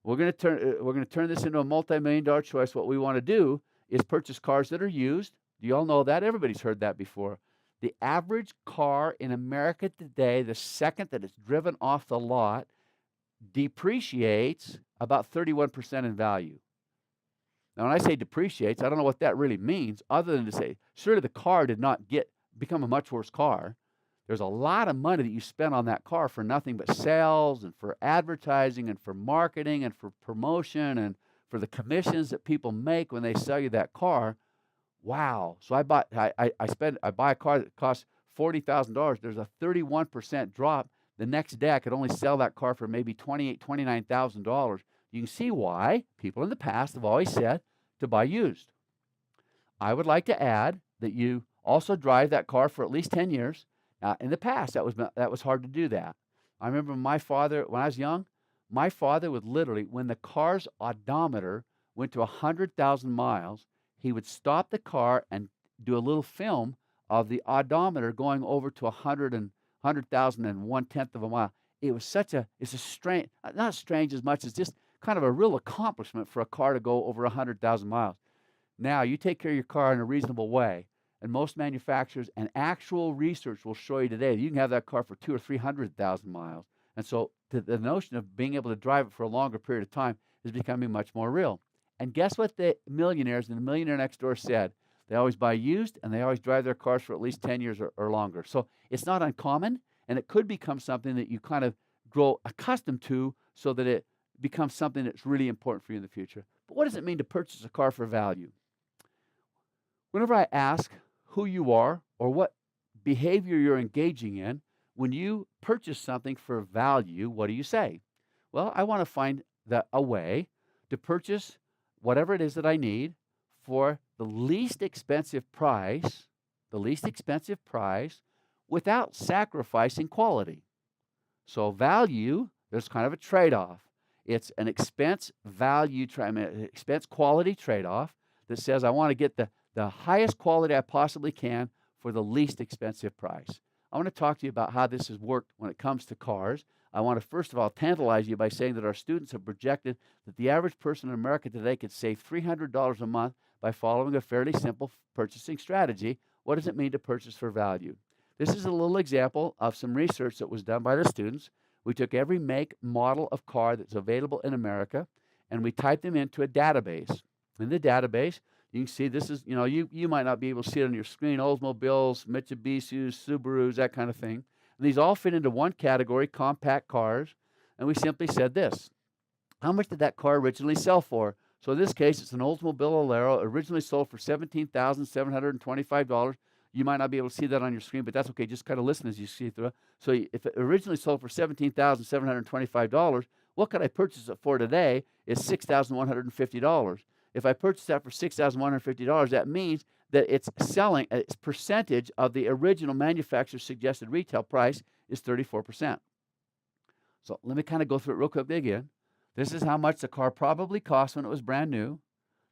We're going to turn this into a multi-million-dollar choice. What we want to do is purchase cars that are used. Do you all know that? Everybody's heard that before. The average car in America today, the second that it's driven off the lot, depreciates about 31% in value. Now, when I say depreciates, I don't know what that really means, other than to say, surely the car did not become a much worse car. There's a lot of money that you spend on that car for nothing but sales and for advertising and for marketing and for promotion and for the commissions that people make when they sell you that car. Wow. So I buy a car that costs $40,000. There's a 31% drop. The next day I could only sell that car for maybe $28,000, $29,000. You can see why people in the past have always said to buy used. I would like to add that you also drive that car for at least 10 years. Now, in the past, that was hard to do that. I remember my father, when I was young, my father would literally, when the car's odometer went to 100,000 miles, he would stop the car and do a little film of the odometer going over to 100,000 and 1/10 of a mile. It's a strange, not strange as much as just kind of a real accomplishment for a car to go over 100,000 miles. Now, you take care of your car in a reasonable way, and most manufacturers and actual research will show you today that you can have that car for 200,000 or 300,000 miles. And so the notion of being able to drive it for a longer period of time is becoming much more real. And guess what the millionaires and the millionaire next door said? They always buy used, and they always drive their cars for at least 10 years or longer. So it's not uncommon, and it could become something that you kind of grow accustomed to so that it becomes something that's really important for you in the future. But what does it mean to purchase a car for value? Whenever I ask who you are or what behavior you're engaging in, when you purchase something for value, what do you say? Well, I want to find a way to purchase whatever it is that I need for the least expensive price, without sacrificing quality. So value, there's kind of a trade-off. It's an expense quality trade-off that says I want to get the highest quality I possibly can for the least expensive price. I want to talk to you about how this has worked when it comes to cars. I want to first of all tantalize you by saying that our students have projected that the average person in America today could save $300 a month by following a fairly simple purchasing strategy. What does it mean to purchase for value? This is a little example of some research that was done by the students. We took every make, model of car that's available in America, and we typed them into a database. In the database, you can see this is, you might not be able to see it on your screen, Oldsmobiles, Mitsubishis, Subarus, that kind of thing. And these all fit into one category, compact cars. And we simply said this: how much did that car originally sell for? So in this case, it's an Oldsmobile Alero, originally sold for $17,725. You might not be able to see that on your screen, but that's okay. Just kind of listen as you see through it. So if it originally sold for $17,725, what could I purchase it for today is $6,150. If I purchase that for $6,150, that means that it's selling, its percentage of the original manufacturer's suggested retail price is 34%. So let me kind of go through it real quickly again. This is how much the car probably cost when it was brand new.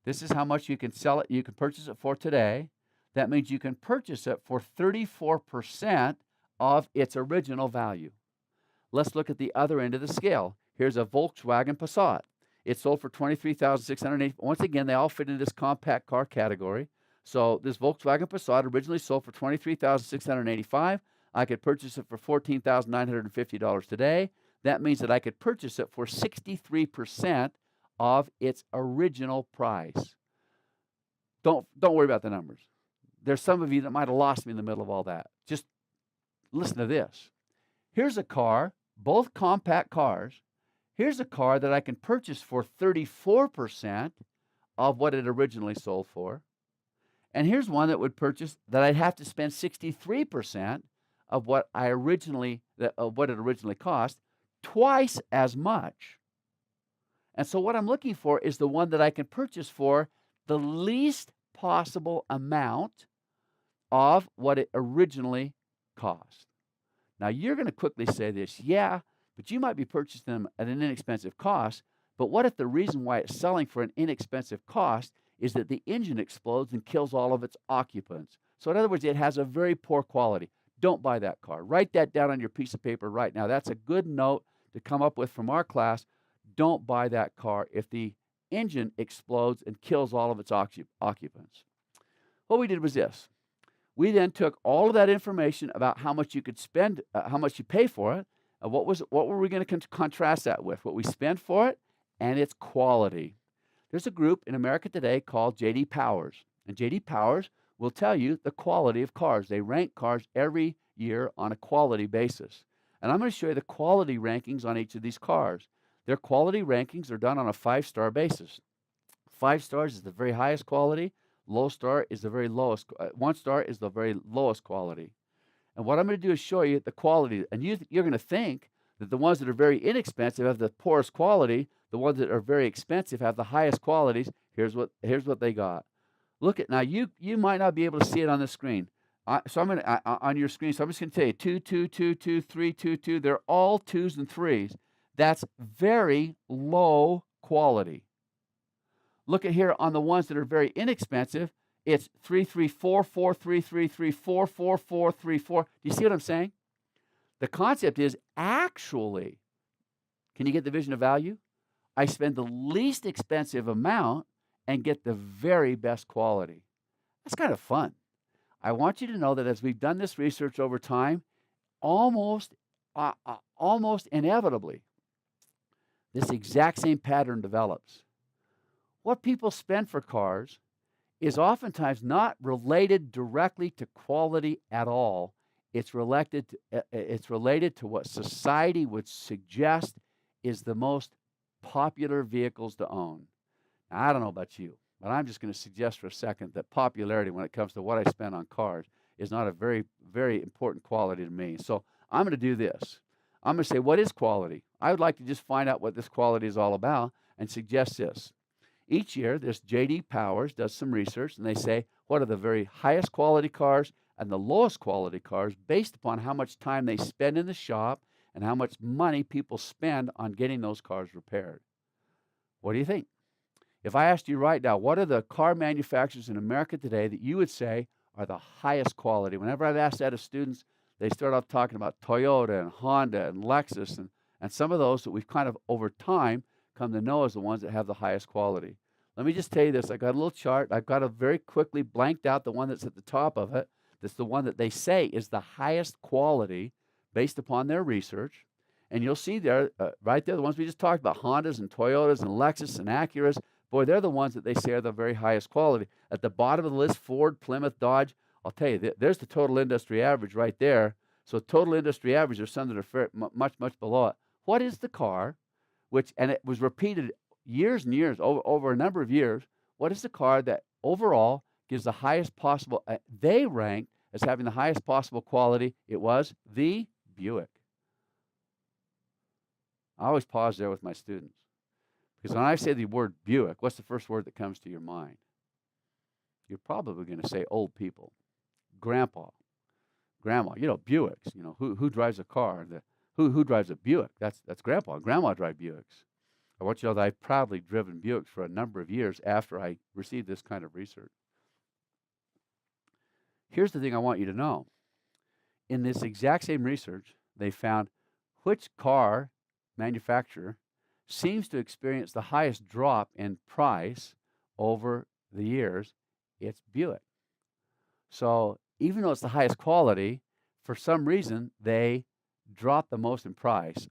This is how much you can sell it, you can purchase it for today. That means you can purchase it for 34% of its original value. Let's look at the other end of the scale. Here's a Volkswagen Passat. It sold for $23,680. Once again, they all fit in this compact car category. So this Volkswagen Passat originally sold for $23,685. I could purchase it for $14,950 today. That means that I could purchase it for 63% of its original price. Don't worry about the numbers. There's some of you that might have lost me in the middle of all that. Just listen to this. Here's a car, both compact cars. Here's a car that I can purchase for 34% of what it originally sold for. And here's one that would purchase that I'd have to spend 63% of what it originally cost, twice as much. And so what I'm looking for is the one that I can purchase for the least possible amount of what it originally cost. Now, you're going to quickly say this, yeah, but you might be purchasing them at an inexpensive cost. But what if the reason why it's selling for an inexpensive cost is that the engine explodes and kills all of its occupants? So in other words, it has a very poor quality. don't buy that car. Write that down on your piece of paper right now. That's a good note to come up with from our class. Don't buy that car if the engine explodes and kills all of its occupants. What we did was this. We then took all of that information about how much you could spend, how much you pay for it, and what were we going to contrast that with? What we spent for it and its quality. There's a group in America today called J.D. Powers, and J.D. Powers will tell you the quality of cars. They rank cars every year on a quality basis. And I'm going to show you the quality rankings on each of these cars. Their quality rankings are done on a 5-star basis. 5 stars is the very highest quality. Low star is the very lowest. 1 star is the very lowest quality. And what I'm going to do is show you the quality. And you're going to think that the ones that are very inexpensive have the poorest quality. The ones that are very expensive have the highest qualities. Here's what they got. Look at now. You might not be able to see it on the screen. So I'm going to on your screen. So I'm just going to tell you 2, 2, 2, 2, 3, 2, 2. They're all 2s and 3s. That's very low quality. Look at here on the ones that are very inexpensive. It's 3, 3, 4, 4, 3, 3, 3, 4, 4, 4, 3, 4. Do you see what I'm saying? The concept is actually, can you get the vision of value? I spend the least expensive amount and get the very best quality. That's kind of fun. I want you to know that as we've done this research over time, almost inevitably, this exact same pattern develops. What people spend for cars is oftentimes not related directly to quality at all. It's related to what society would suggest is the most popular vehicles to own. Now, I don't know about you, but I'm just going to suggest for a second that popularity when it comes to what I spend on cars is not a very, very important quality to me. So I'm going to do this. I'm going to say, what is quality? I would like to just find out what this quality is all about and suggest this. Each year, this J.D. Powers does some research, and they say, what are the very highest quality cars and the lowest quality cars based upon how much time they spend in the shop and how much money people spend on getting those cars repaired. What do you think? If I asked you right now, what are the car manufacturers in America today that you would say are the highest quality? Whenever I've asked that of students, they start off talking about Toyota and Honda and Lexus and some of those that we've kind of over time come to know as the ones that have the highest quality. Let me just tell you this. I got a little chart. I've got to very quickly blanked out the one that's at the top of it. That's the one that they say is the highest quality based upon their research. And you'll see there, right there, the ones we just talked about, Hondas and Toyotas and Lexus and Acuras. Boy, they're the ones that they say are the very highest quality. At the bottom of the list, Ford, Plymouth, Dodge. I'll tell you, there's the total industry average right there. So total industry average, there's some that are much, much below it. What is the car, and it was repeated years and years, over a number of years, what is the car that overall gives the highest possible, they ranked as having the highest possible quality? It was the Buick. I always pause there with my students. Because when I say the word Buick, what's the first word that comes to your mind? You're probably going to say old people. Grandpa, grandma, Buicks. Who drives a car? Who drives a Buick? That's grandpa. Grandma drive Buicks. I want you to know that I've proudly driven Buicks for a number of years after I received this kind of research. Here's the thing I want you to know. In this exact same research, they found which car manufacturer seems to experience the highest drop in price over the years. It's Buick. So even though it's the highest quality, for some reason, they drop the most in price.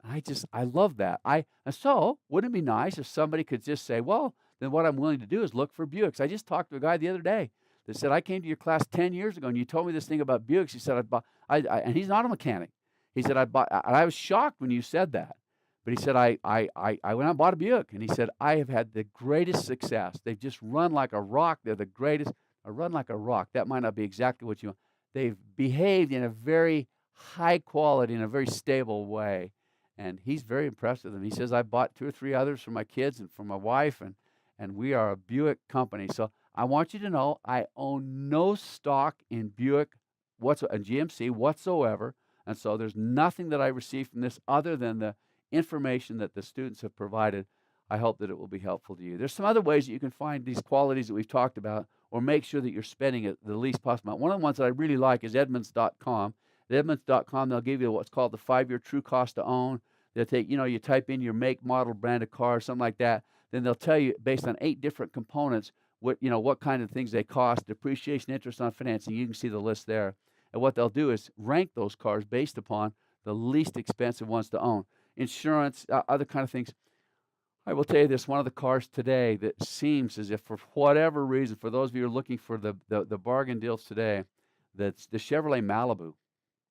I love that. And so wouldn't it be nice if somebody could just say, well, then what I'm willing to do is look for Buicks. I just talked to a guy the other day that said, I came to your class 10 years ago and you told me this thing about Buicks. He said, and he's not a mechanic. He said, and I was shocked when you said that. But he said, I went out and bought a Buick. And he said, I have had the greatest success. They've just run like a rock. They're the greatest. I run like a rock. That might not be exactly what you want. They've behaved in a very high quality, in a very stable way. And he's very impressed with them. He says, I bought 2 or 3 others for my kids and for my wife, and we are a Buick company. So I want you to know I own no stock in Buick and GMC whatsoever. And so there's nothing that I receive from this other than the information that the students have provided. I hope that it will be helpful to you. There's some other ways that you can find these qualities that we've talked about or make sure that you're spending it the least possible amount. One of the ones that I really like is Edmunds.com. At Edmunds.com, they'll give you what's called the 5-year true cost to own. They'll take, you type in your make, model, brand of car, something like that. Then they'll tell you based on 8 different components what kind of things they cost, depreciation, interest on financing. You can see the list there. And what they'll do is rank those cars based upon the least expensive ones to own. Insurance, other kind of things. I will tell you this, one of the cars today that seems as if for whatever reason, for those of you who are looking for the bargain deals today, that's the Chevrolet Malibu.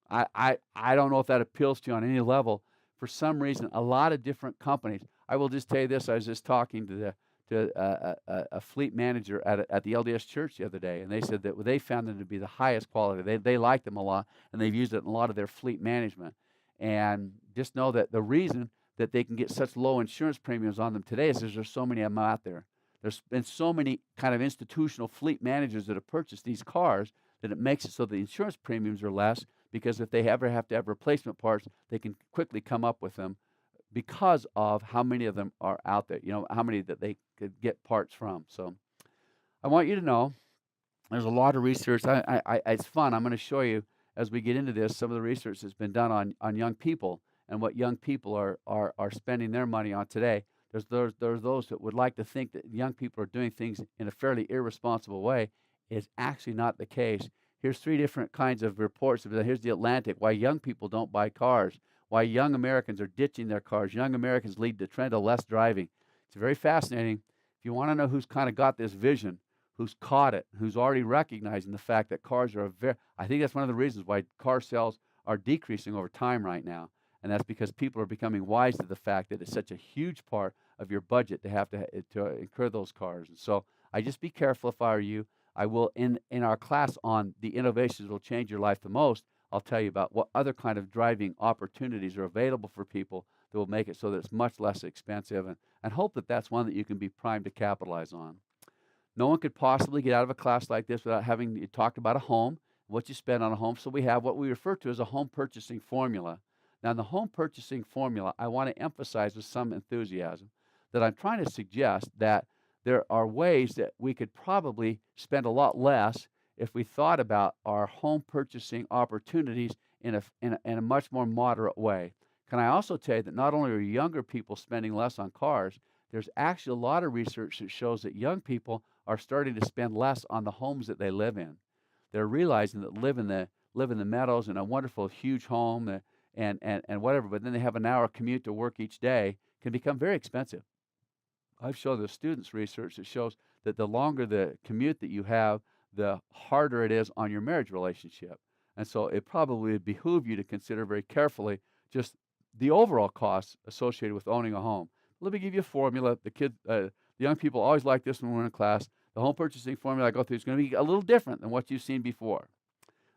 I don't know if that appeals to you on any level. For some reason, a lot of different companies. I will just tell you this. I was just talking to a fleet manager at the LDS Church the other day, and they said that they found them to be the highest quality. They like them a lot, and they've used it in a lot of their fleet management. And just know that the reason that they can get such low insurance premiums on them today is there's so many of them out there. There's been so many kind of institutional fleet managers that have purchased these cars that it makes it so the insurance premiums are less, because if they ever have to have replacement parts, they can quickly come up with them because of how many of them are out there, how many that they could get parts from. So I want you to know there's a lot of research. It's fun. I'm going to show you as we get into this some of the research that's been done on young people and what young people are spending their money on today. There's those that would like to think that young people are doing things in a fairly irresponsible way. It's actually not the case. Here's 3 different kinds of reports. Here's the Atlantic, why young people don't buy cars, why young Americans are ditching their cars. Young Americans lead the trend of less driving. It's very fascinating. If you want to know who's kind of got this vision, who's caught it, who's already recognizing the fact that cars are I think that's one of the reasons why car sales are decreasing over time right now. And that's because people are becoming wise to the fact that it's such a huge part of your budget to have to incur those cars. And so I just be careful if I were you. I will, in our class on the innovations that will change your life the most, I'll tell you about what other kind of driving opportunities are available for people that will make it so that it's much less expensive, and hope that that's one that you can be primed to capitalize on. No one could possibly get out of a class like this without having talked about a home, what you spend on a home. So we have what we refer to as a home purchasing formula. Now, in the home purchasing formula, I want to emphasize with some enthusiasm that I'm trying to suggest that there are ways that we could probably spend a lot less if we thought about our home purchasing opportunities in a much more moderate way. Can I also tell you that not only are younger people spending less on cars, there's actually a lot of research that shows that young people are starting to spend less on the homes that they live in. They're realizing that live in the meadows in a wonderful huge home and whatever, but then they have an hour commute to work each day, can become very expensive. I've shown the students research that shows that the longer the commute that you have, the harder it is on your marriage relationship. And so it probably would behoove you to consider very carefully just the overall costs associated with owning a home. Let me give you a formula. The young people always like this when we're in class. The home purchasing formula I go through is going to be a little different than what you've seen before.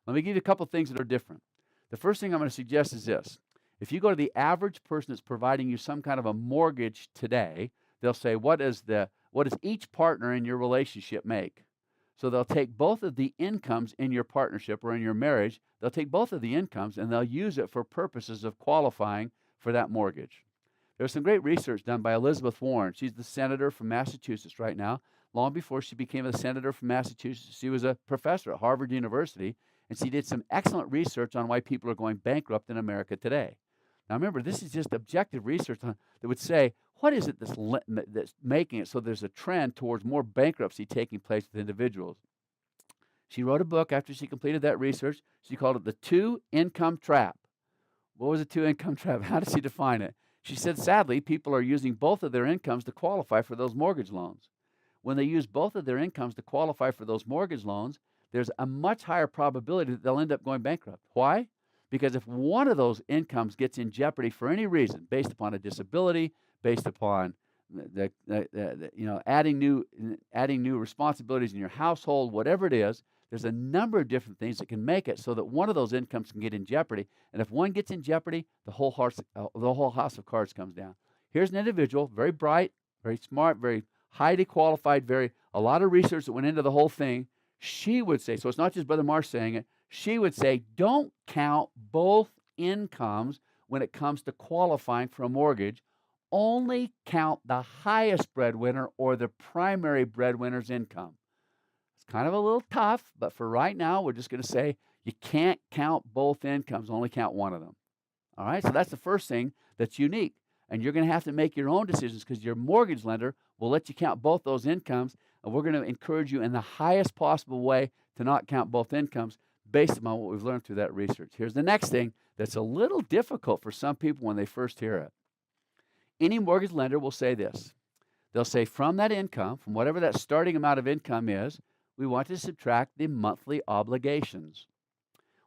Let me give you a couple things that are different. The first thing I'm going to suggest is this. If you go to the average person that's providing you some kind of a mortgage today, they'll say, what does each partner in your relationship make? So they'll take both of the incomes in your partnership or in your marriage, they'll take both of the incomes and they'll use it for purposes of qualifying for that mortgage. There's some great research done by Elizabeth Warren. She's the senator from Massachusetts right now. Long before she became a senator from Massachusetts, she was a professor at Harvard University, and she did some excellent research on why people are going bankrupt in America today. Now remember, this is just objective research that would say, what is it that's making it so there's a trend towards more bankruptcy taking place with individuals? She wrote a book after she completed that research. She called it The Two-Income Trap. What was a two-income trap? How did she define it? She said, sadly, people are using both of their incomes to qualify for those mortgage loans. When they use both of their incomes to qualify for those mortgage loans, there's a much higher probability that they'll end up going bankrupt. Why? Because if one of those incomes gets in jeopardy for any reason, based upon a disability, based upon adding new responsibilities in your household, whatever it is, there's a number of different things that can make it so that one of those incomes can get in jeopardy. And if one gets in jeopardy, the whole house of cards comes down. Here's an individual, very bright, very smart, very highly qualified, a lot of research that went into the whole thing. She would say, so it's not just Brother Marsh saying it, she would say, don't count both incomes when it comes to qualifying for a mortgage. Only count the highest breadwinner or the primary breadwinner's income. It's kind of a little tough, but for right now, we're just going to say You can't count both incomes, only count one of them. All right, so that's the first thing that's unique. And you're going to have to make your own decisions because your mortgage lender will let you count both those incomes. And we're going to encourage you in the highest possible way to not count both incomes based upon what we've learned through that research. Here's the next thing that's a little difficult for some people when they first hear it. Any mortgage lender will say this. They'll say from that income, from whatever that starting amount of income is, we want to subtract the monthly obligations.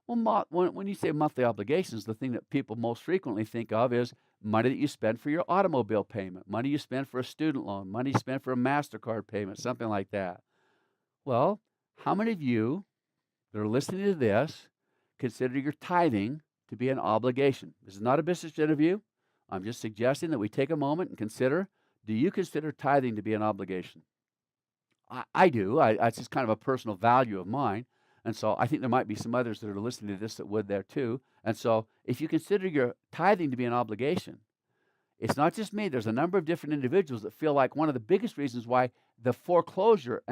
Well, when you say monthly obligations, the thing that people most frequently think of is money that you spend for your automobile payment, money you spend for a student loan, money you spend for a MasterCard payment, something like that. Well, how many of you that are listening to this consider your tithing to be an obligation? This is not a business interview. I'm just suggesting that we take a moment and consider, do you consider tithing to be an obligation? I do. It's just kind of a personal value of mine. And so I think there might be some others that are listening to this that would there too. And so if you consider your tithing to be an obligation, it's not just me. There's a number of different individuals that feel like one of the biggest reasons why the foreclosure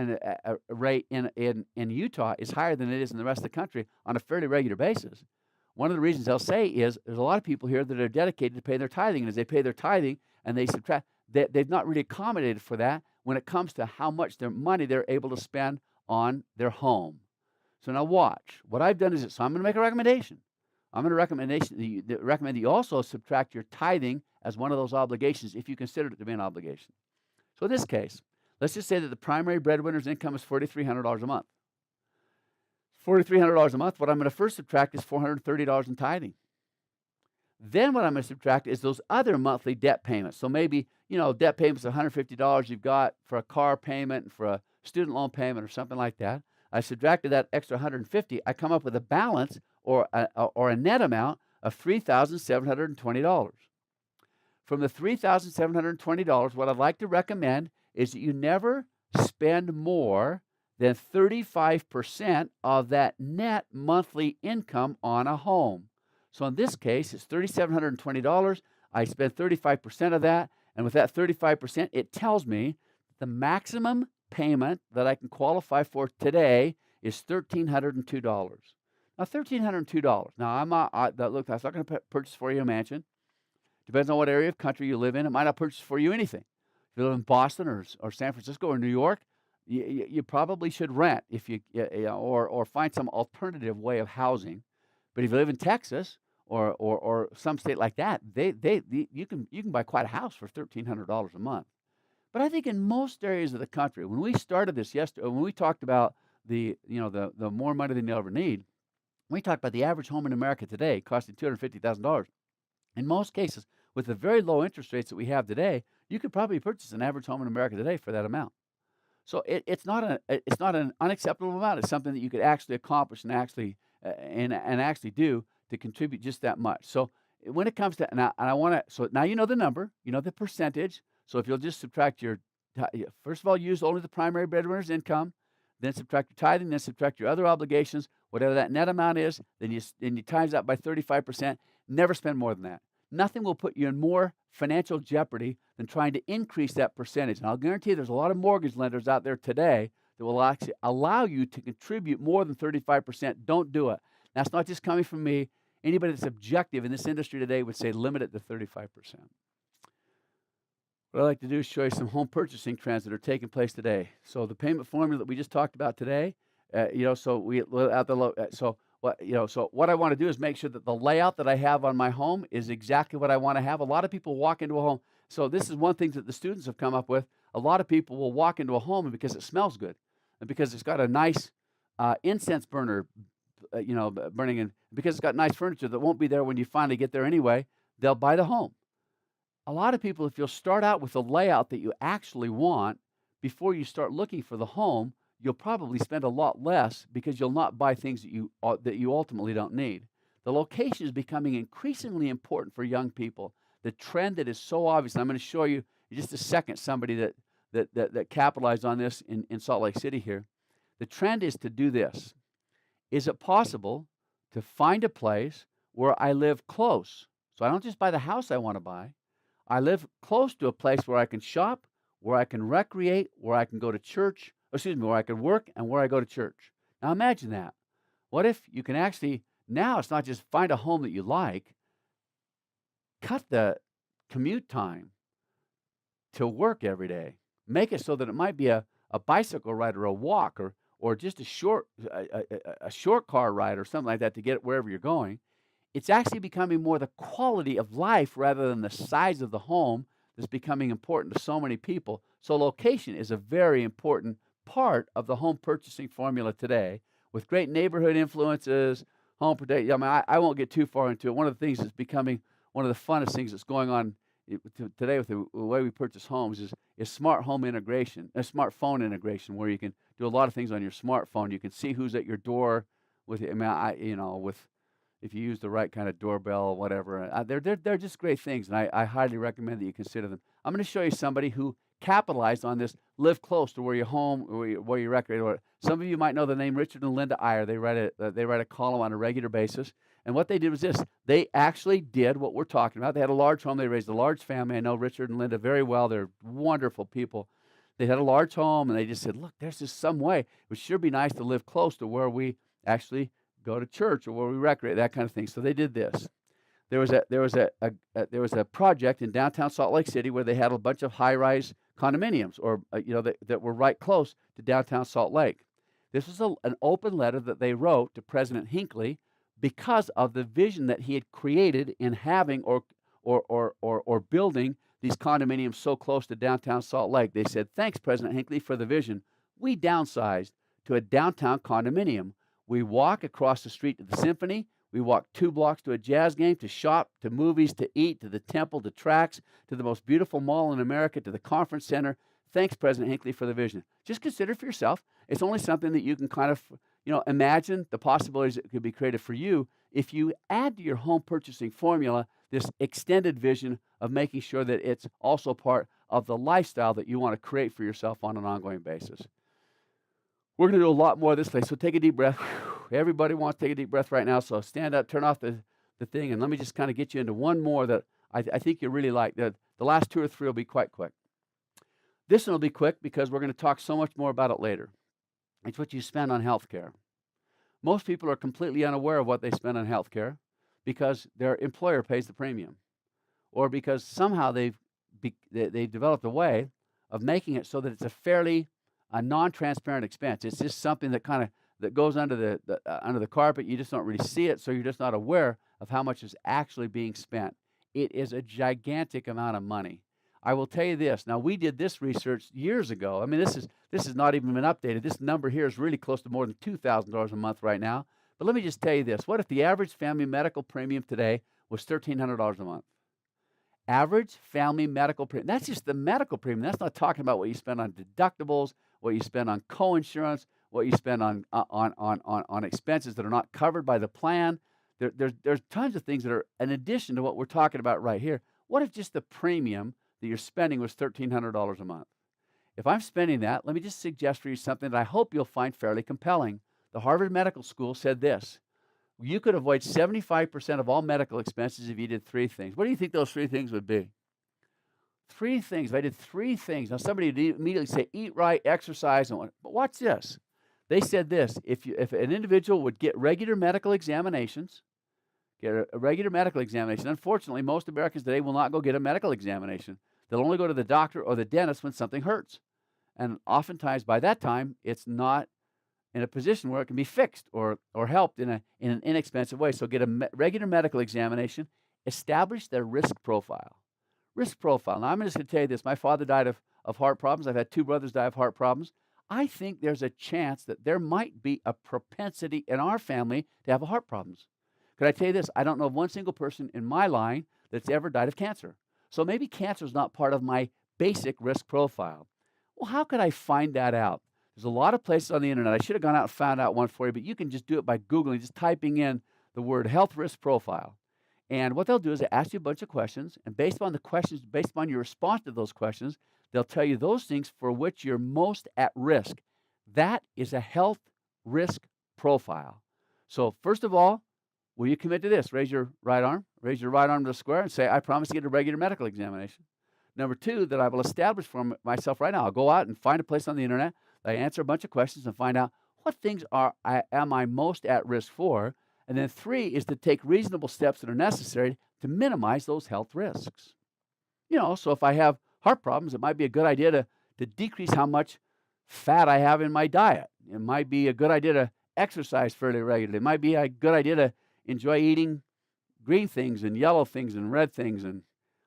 rate in Utah is higher than it is in the rest of the country on a fairly regular basis. One of the reasons they'll say is there's a lot of people here that are dedicated to pay their tithing. And as they pay their tithing and they subtract, they've not really accommodated for that when it comes to how much their money they're able to spend on their home. So now watch. What I've done is this. So I'm going to make a recommendation. I'm going to recommend that you also subtract your tithing as one of those obligations if you consider it to be an obligation. So in this case, let's just say that the primary breadwinner's income is $4,300 a month. $4,300 a month, what I'm going to first subtract is $430 in tithing. Then what I'm going to subtract is those other monthly debt payments. So maybe, debt payments of $150 you've got for a car payment and for a student loan payment or something like that. I subtracted that extra $150. I come up with a balance or a net amount of $3,720. From the $3,720, what I'd like to recommend is that you never spend more than 35% of that net monthly income on a home. So in this case, it's $3,720. I spend 35% of that, and with that 35%, it tells me the maximum payment that I can qualify for today is $1,302. Now, $1,302. Now, that's not going to purchase for you a mansion. Depends on what area of country you live in. It might not purchase for you anything. If you live in Boston or San Francisco or New York, you probably should rent if or find some alternative way of housing. But if you live in Texas or some state like that, you can buy quite a house for $1,300 a month. But I think in most areas of the country, when we started this yesterday, when we talked about the more money than you'll ever need, we talked about the average home in America today costing $250,000. In most cases, with the very low interest rates that we have today, you could probably purchase an average home in America today for that amount. So it's not an unacceptable amount. It's something that you could actually accomplish and actually do to contribute just that much. So when it comes to so now you know the number, you know the percentage. So if you'll just subtract first of all, use only the primary breadwinner's income, then subtract your tithing, then subtract your other obligations, whatever that net amount is, then you times that by 35%. Never spend more than that. Nothing will put you in more financial jeopardy than trying to increase that percentage. And I'll guarantee there's a lot of mortgage lenders out there today that will actually allow you to contribute more than 35%. Don't do it. That's not just coming from me. Anybody that's objective in this industry today would say limit it to 35%. What I'd like to do is show you some home purchasing trends that are taking place today. So the payment formula that we just talked about today, so what I want to do is make sure that the layout that I have on my home is exactly what I want to have. A lot of people walk into a home. So this is one thing that the students have come up with. A lot of people will walk into a home and because it smells good and because it's got a nice incense burner, burning in, because it's got nice furniture that won't be there when you finally get there anyway, they'll buy the home. A lot of people, if you'll start out with the layout that you actually want before you start looking for the home, you'll probably spend a lot less because you'll not buy things that you ultimately don't need. The location is becoming increasingly important for young people. The trend that is so obvious, and I'm going to show you in just a second somebody that capitalized on this in Salt Lake City here. The trend is to do this. Is it possible to find a place where I live close? So I don't just buy the house I want to buy. I live close to a place where I can shop, where I can recreate, where I can go to church, where I can work and where I go to church. Now imagine that. What if you can actually, now it's not just find a home that you like, cut the commute time to work every day. Make it so that it might be a bicycle ride or a walk or just a short car ride or something like that to get wherever you're going. It's actually becoming more the quality of life rather than the size of the home that's becoming important to so many people. So location is a very important part of the home purchasing formula today, with great neighborhood influences, home protection. I mean, I won't get too far into it. One of the things that's becoming one of the funnest things that's going on today with the way we purchase homes is smart home integration, smartphone integration, where you can do a lot of things on your smartphone. You can see who's at your door with, I mean, with if you use the right kind of doorbell or whatever. They're just great things, and I highly recommend that you consider them. I'm going to show you somebody who capitalized on this. Live close to where your home, where you recreate. Or some of you might know the name Richard and Linda Iyer. They write a column on a regular basis. And what they did was this: they actually did what we're talking about. They had a large home. They raised a large family. I know Richard and Linda very well. They're wonderful people. They had a large home, and they just said, "Look, there's just some way. It would sure be nice to live close to where we actually go to church or where we recreate, that kind of thing." So they did this. There was a project in downtown Salt Lake City where they had a bunch of high-rise condominiums, or that were right close to downtown Salt Lake. This was an open letter that they wrote to President Hinckley because of the vision that he had created in having or building these condominiums so close to downtown Salt Lake. They said, "Thanks, President Hinckley, for the vision. We downsized to a downtown condominium. We walk across the street to the symphony. We walk 2 blocks to a jazz game, to shop, to movies, to eat, to the temple, to tracks, to the most beautiful mall in America, to the conference center. Thanks, President Hinckley, for the vision." Just consider for yourself. It's only something that you can kind of, imagine the possibilities that could be created for you if you add to your home purchasing formula this extended vision of making sure that it's also part of the lifestyle that you want to create for yourself on an ongoing basis. We're going to do a lot more of this place, so take a deep breath. Everybody wants to take a deep breath right now, so stand up, turn off the thing, and let me just kind of get you into one more that I think you really like. The last 2 or 3 will be quite quick. This one will be quick because we're going to talk so much more about it later. It's what you spend on health care. Most people are completely unaware of what they spend on health care because their employer pays the premium, or because somehow they've developed a way of making it so that it's a non-transparent expense. It's just something that goes under the carpet. You just don't really see it, so you're just not aware of how much is actually being spent. It is a gigantic amount of money. I will tell you this. Now, we did this research years ago. I mean, this has not even been updated. This number here is really close to more than $2,000 a month right now. But let me just tell you this. What if the average family medical premium today was $1,300 a month? Average family medical premium. That's just the medical premium. That's not talking about what you spend on deductibles, what you spend on co-insurance, what you spend on expenses that are not covered by the plan. There's tons of things that are in addition to what we're talking about right here. What if just the premium that you're spending was $1,300 a month? If I'm spending that, let me just suggest for you something that I hope you'll find fairly compelling. The Harvard Medical School said this: you could avoid 75% of all medical expenses if you did 3 things. What do you think those 3 things would be? 3 things. If I did 3 things. Now, somebody would immediately say, eat right, exercise, and what. But watch this. They said this: if an individual would get regular medical examinations, Unfortunately, most Americans today will not go get a medical examination. They'll only go to the doctor or the dentist when something hurts. And oftentimes by that time, it's not in a position where it can be fixed or helped in an inexpensive way. So get a regular medical examination, establish their risk profile. Risk profile. Now, I'm just going to tell you this. My father died of heart problems. I've had 2 brothers die of heart problems. I think there's a chance that there might be a propensity in our family to have heart problems. Could I tell you this? I don't know of one single person in my line that's ever died of cancer. So maybe cancer is not part of my basic risk profile. Well, how could I find that out? There's a lot of places on the internet. I should have gone out and found out one for you, but you can just do it by Googling, just typing in the word health risk profile. And what they'll do is they ask you a bunch of questions, and based upon your response to those questions, they'll tell you those things for which you're most at risk. That is a health risk profile. So first of all, will you commit to this? Raise your right arm. Raise your right arm to the square and say, I promise to get a regular medical examination. Number 2, that I will establish for myself right now. I'll go out and find a place on the internet. I answer a bunch of questions and find out what things am I most at risk for? And then 3 is to take reasonable steps that are necessary to minimize those health risks. So if I have heart problems, it might be a good idea to decrease how much fat I have in my diet. It might be a good idea to exercise fairly regularly. It might be a good idea to enjoy eating green things and yellow things and red things. And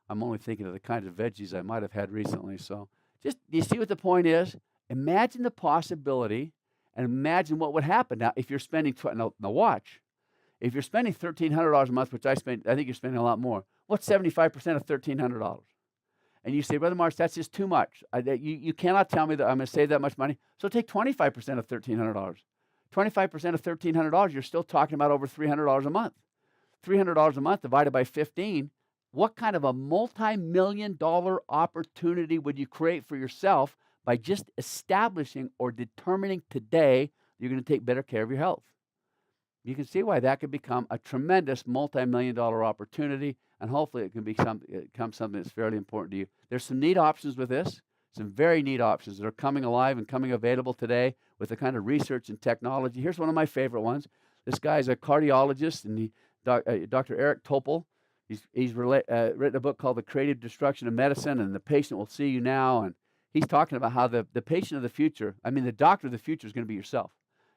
I'm only thinking of the kinds of veggies I might have had recently. So just, do you see what the point is? Imagine the possibility and imagine what would happen. Now, if you're spending, now watch, if you're spending $1,300 a month, which I think you're spending a lot more, what's 75% of $1,300? And you say, Brother Marsh, that's just too much. You cannot tell me that I'm going to save that much money. So take 25% of $1,300. 25% of $1,300, you're still talking about over $300 a month. $300 a month divided by 15, what kind of a multi-million-dollar opportunity would you create for yourself by just establishing or determining today you're going to take better care of your health? You can see why that could become a tremendous multi-million-dollar opportunity, and hopefully it can become something that's fairly important to you. There's some neat options with this, some very neat options that are coming alive and coming available today with the kind of research and technology. Here's one of my favorite ones. This guy's a cardiologist, and Dr. Eric Topol. He's written a book called The Creative Destruction of Medicine, and The Patient Will See You Now, and he's talking about how the patient of the future, the doctor of the future is going to be yourself.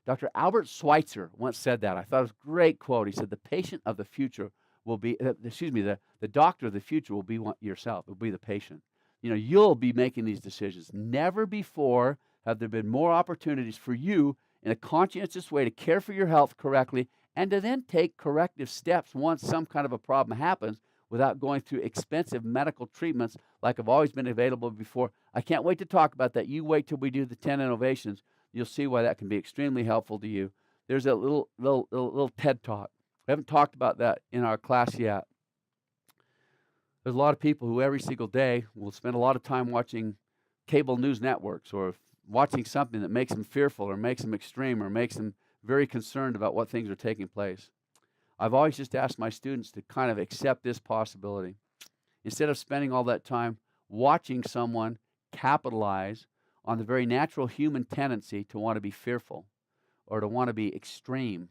Dr. Albert Schweitzer once said that. I thought it was a great quote. He said, the patient of the future will be, the doctor of the future will be yourself. It will be the patient. You'll be making these decisions. Never before have there been more opportunities for you in a conscientious way to care for your health correctly and to then take corrective steps once some kind of a problem happens without going through expensive medical treatments like have always been available before. I can't wait to talk about that. You wait till we do the 10 innovations. You'll see why that can be extremely helpful to you. There's a little TED Talk. We haven't talked about that in our class yet. There's a lot of people who every single day will spend a lot of time watching cable news networks or watching something that makes them fearful or makes them extreme or makes them very concerned about what things are taking place. I've always just asked my students to kind of accept this possibility. Instead of spending all that time watching someone capitalize on the very natural human tendency to want to be fearful or to want to be extreme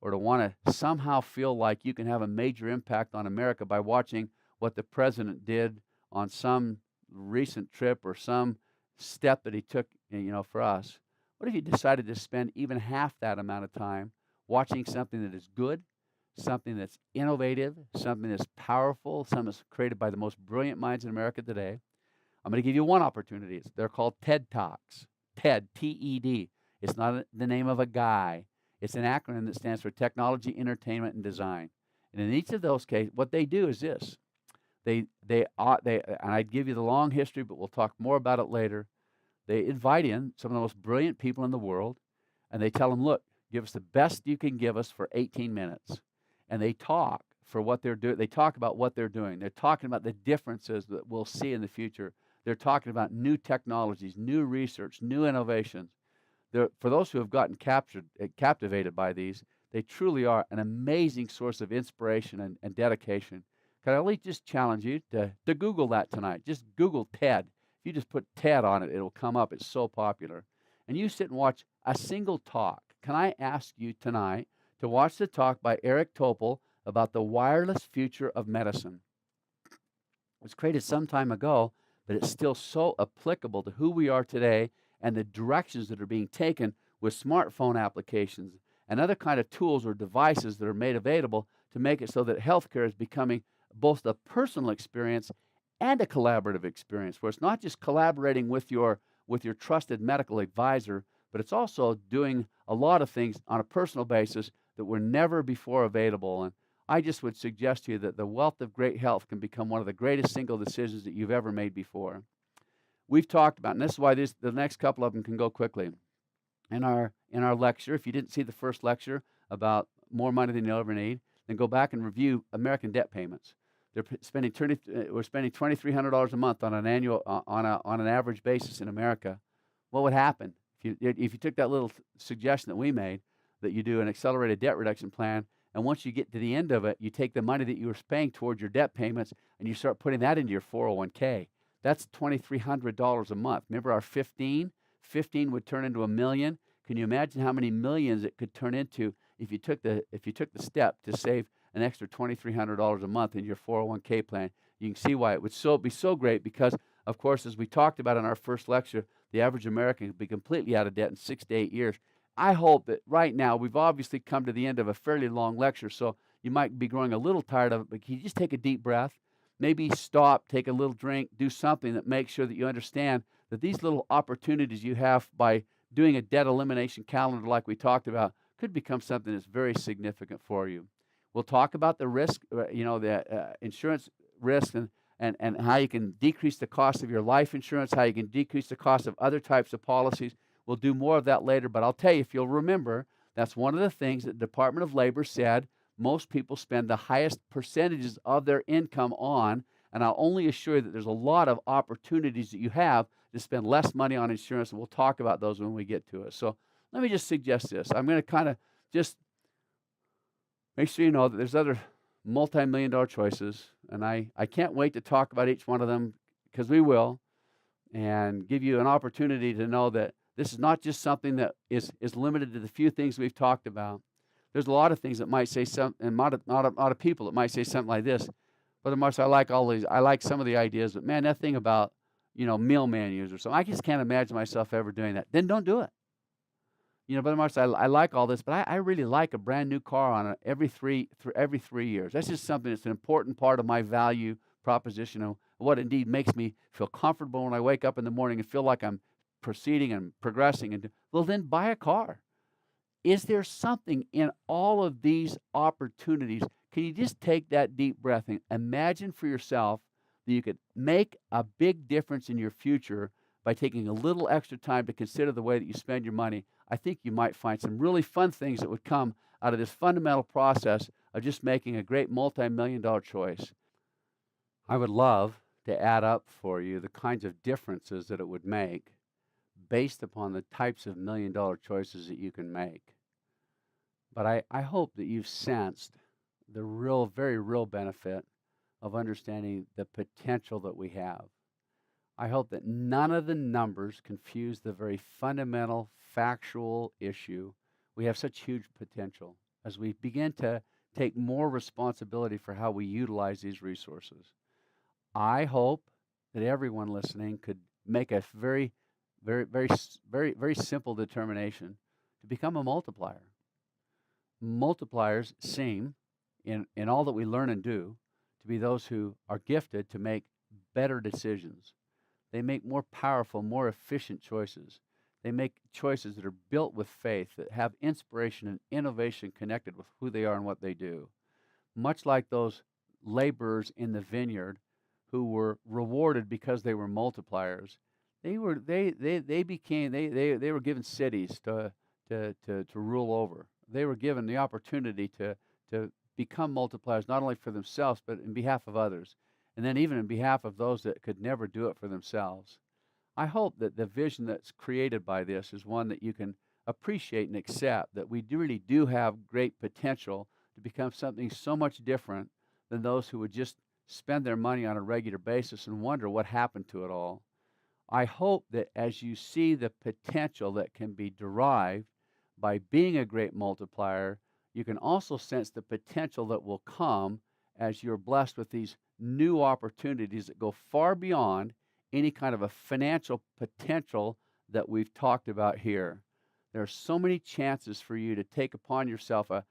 or to want to somehow feel like you can have a major impact on America by watching what the president did on some recent trip or some step that he took, for us. What if you decided to spend even half that amount of time watching something that is good, something that's innovative, something that's powerful, something that's created by the most brilliant minds in America today? I'm going to give you one opportunity. They're called TED Talks. TED, T-E-D. It's not the name of a guy. It's an acronym that stands for Technology, Entertainment, and Design. And in each of those cases, what they do is this. And I'd give you the long history, but we'll talk more about it later. They invite in some of the most brilliant people in the world, and they tell them, look, give us the best you can give us for 18 minutes. And they talk for what they're doing. They talk about what they're doing. They're talking about the differences that we'll see in the future. They're talking about new technologies, new research, new innovations. For those who have gotten captivated by these, they truly are an amazing source of inspiration and dedication. Can I only just challenge you to Google that tonight? Just Google TED. If you just put TED on it, it'll come up. It's so popular. And you sit and watch a single talk. Can I ask you tonight to watch the talk by Eric Topol about the wireless future of medicine? It was created some time ago, but it's still so applicable to who we are today and the directions that are being taken with smartphone applications and other kind of tools or devices that are made available to make it so that healthcare is becoming both a personal experience and a collaborative experience, where it's not just collaborating with your trusted medical advisor, but it's also doing a lot of things on a personal basis that were never before available. And I just would suggest to you that the wealth of great health can become one of the greatest single decisions that you've ever made before. We've talked about, and this is why the next couple of them can go quickly. In our lecture, if you didn't see the first lecture about more money than you'll ever need, then go back and review American debt payments. We're spending $2,300 a month on an average basis in America. What would happen if you took that little suggestion that we made, that you do an accelerated debt reduction plan, and once you get to the end of it, you take the money that you were paying towards your debt payments and you start putting that into your 401k. That's $2,300 a month. Remember our 15? 15 would turn into $1 million Can you imagine how many millions it could turn into if you took the step to save an extra $2,300 a month in your 401k plan? You can see why it would be so great because, of course, as we talked about in our first lecture, the average American could be completely out of debt in 6 to 8 years. I hope that right now we've obviously come to the end of a fairly long lecture, so you might be growing a little tired of it, but can you just take a deep breath? Maybe stop, take a little drink, do something that makes sure that you understand that these little opportunities you have by doing a debt elimination calendar like we talked about could become something that's very significant for you. We'll talk about the risk, the insurance risk and how you can decrease the cost of your life insurance, how you can decrease the cost of other types of policies. We'll do more of that later, but I'll tell you, if you'll remember, that's one of the things that the Department of Labor said most people spend the highest percentages of their income on, and I'll only assure you that there's a lot of opportunities that you have to spend less money on insurance, and we'll talk about those when we get to it. So let me just suggest this. I'm going to kind of just make sure you know that there's other multi-million-dollar choices, and I can't wait to talk about each one of them because we will, and give you an opportunity to know that this is not just something that is limited to the few things we've talked about. There's a lot of things that might say something, and not a lot of people that might say something like this. Brother Marcia, I like all these. I like some of the ideas, but man, that thing about meal menus or something, I just can't imagine myself ever doing that. Then don't do it. Brother Marcia, I like all this, but I really like a brand new car on every 3 years. That's just something that's an important part of my value proposition of what indeed makes me feel comfortable when I wake up in the morning and feel like I'm proceeding and progressing. Well, then buy a car. Is there something in all of these opportunities? Can you just take that deep breath and imagine for yourself that you could make a big difference in your future by taking a little extra time to consider the way that you spend your money? I think you might find some really fun things that would come out of this fundamental process of just making a great multi-million-dollar choice. I would love to add up for you the kinds of differences that it would make based upon the types of million-dollar choices that you can make. But I hope that you've sensed the very real benefit of understanding the potential that we have. I hope that none of the numbers confuse the very fundamental, factual issue. We have such huge potential as we begin to take more responsibility for how we utilize these resources. I hope that everyone listening could make a very simple determination to become a multiplier. Multipliers seem, in all that we learn and do, to be those who are gifted to make better decisions. They make more powerful, more efficient choices. They make choices that are built with faith, that have inspiration and innovation connected with who they are and what they do. Much like those laborers in the vineyard who were rewarded because they were multipliers. They were given cities to rule over. They were given the opportunity to become multipliers, not only for themselves, but in behalf of others, and then even in behalf of those that could never do it for themselves. I hope that the vision that's created by this is one that you can appreciate and accept, that we really do have great potential to become something so much different than those who would just spend their money on a regular basis and wonder what happened to it all. I hope that as you see the potential that can be derived by being a great multiplier, you can also sense the potential that will come as you're blessed with these new opportunities that go far beyond any kind of a financial potential that we've talked about here. There are so many chances for you to take upon yourself a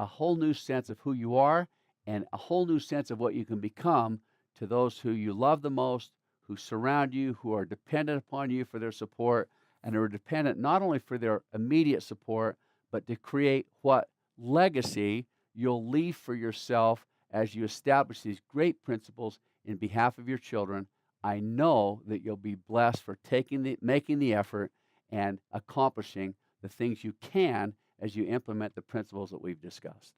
whole new sense of who you are and a whole new sense of what you can become to those who you love the most, who surround you, who are dependent upon you for their support, and are dependent not only for their immediate support, but to create what legacy you'll leave for yourself as you establish these great principles in behalf of your children. I know that you'll be blessed for making the effort and accomplishing the things you can as you implement the principles that we've discussed.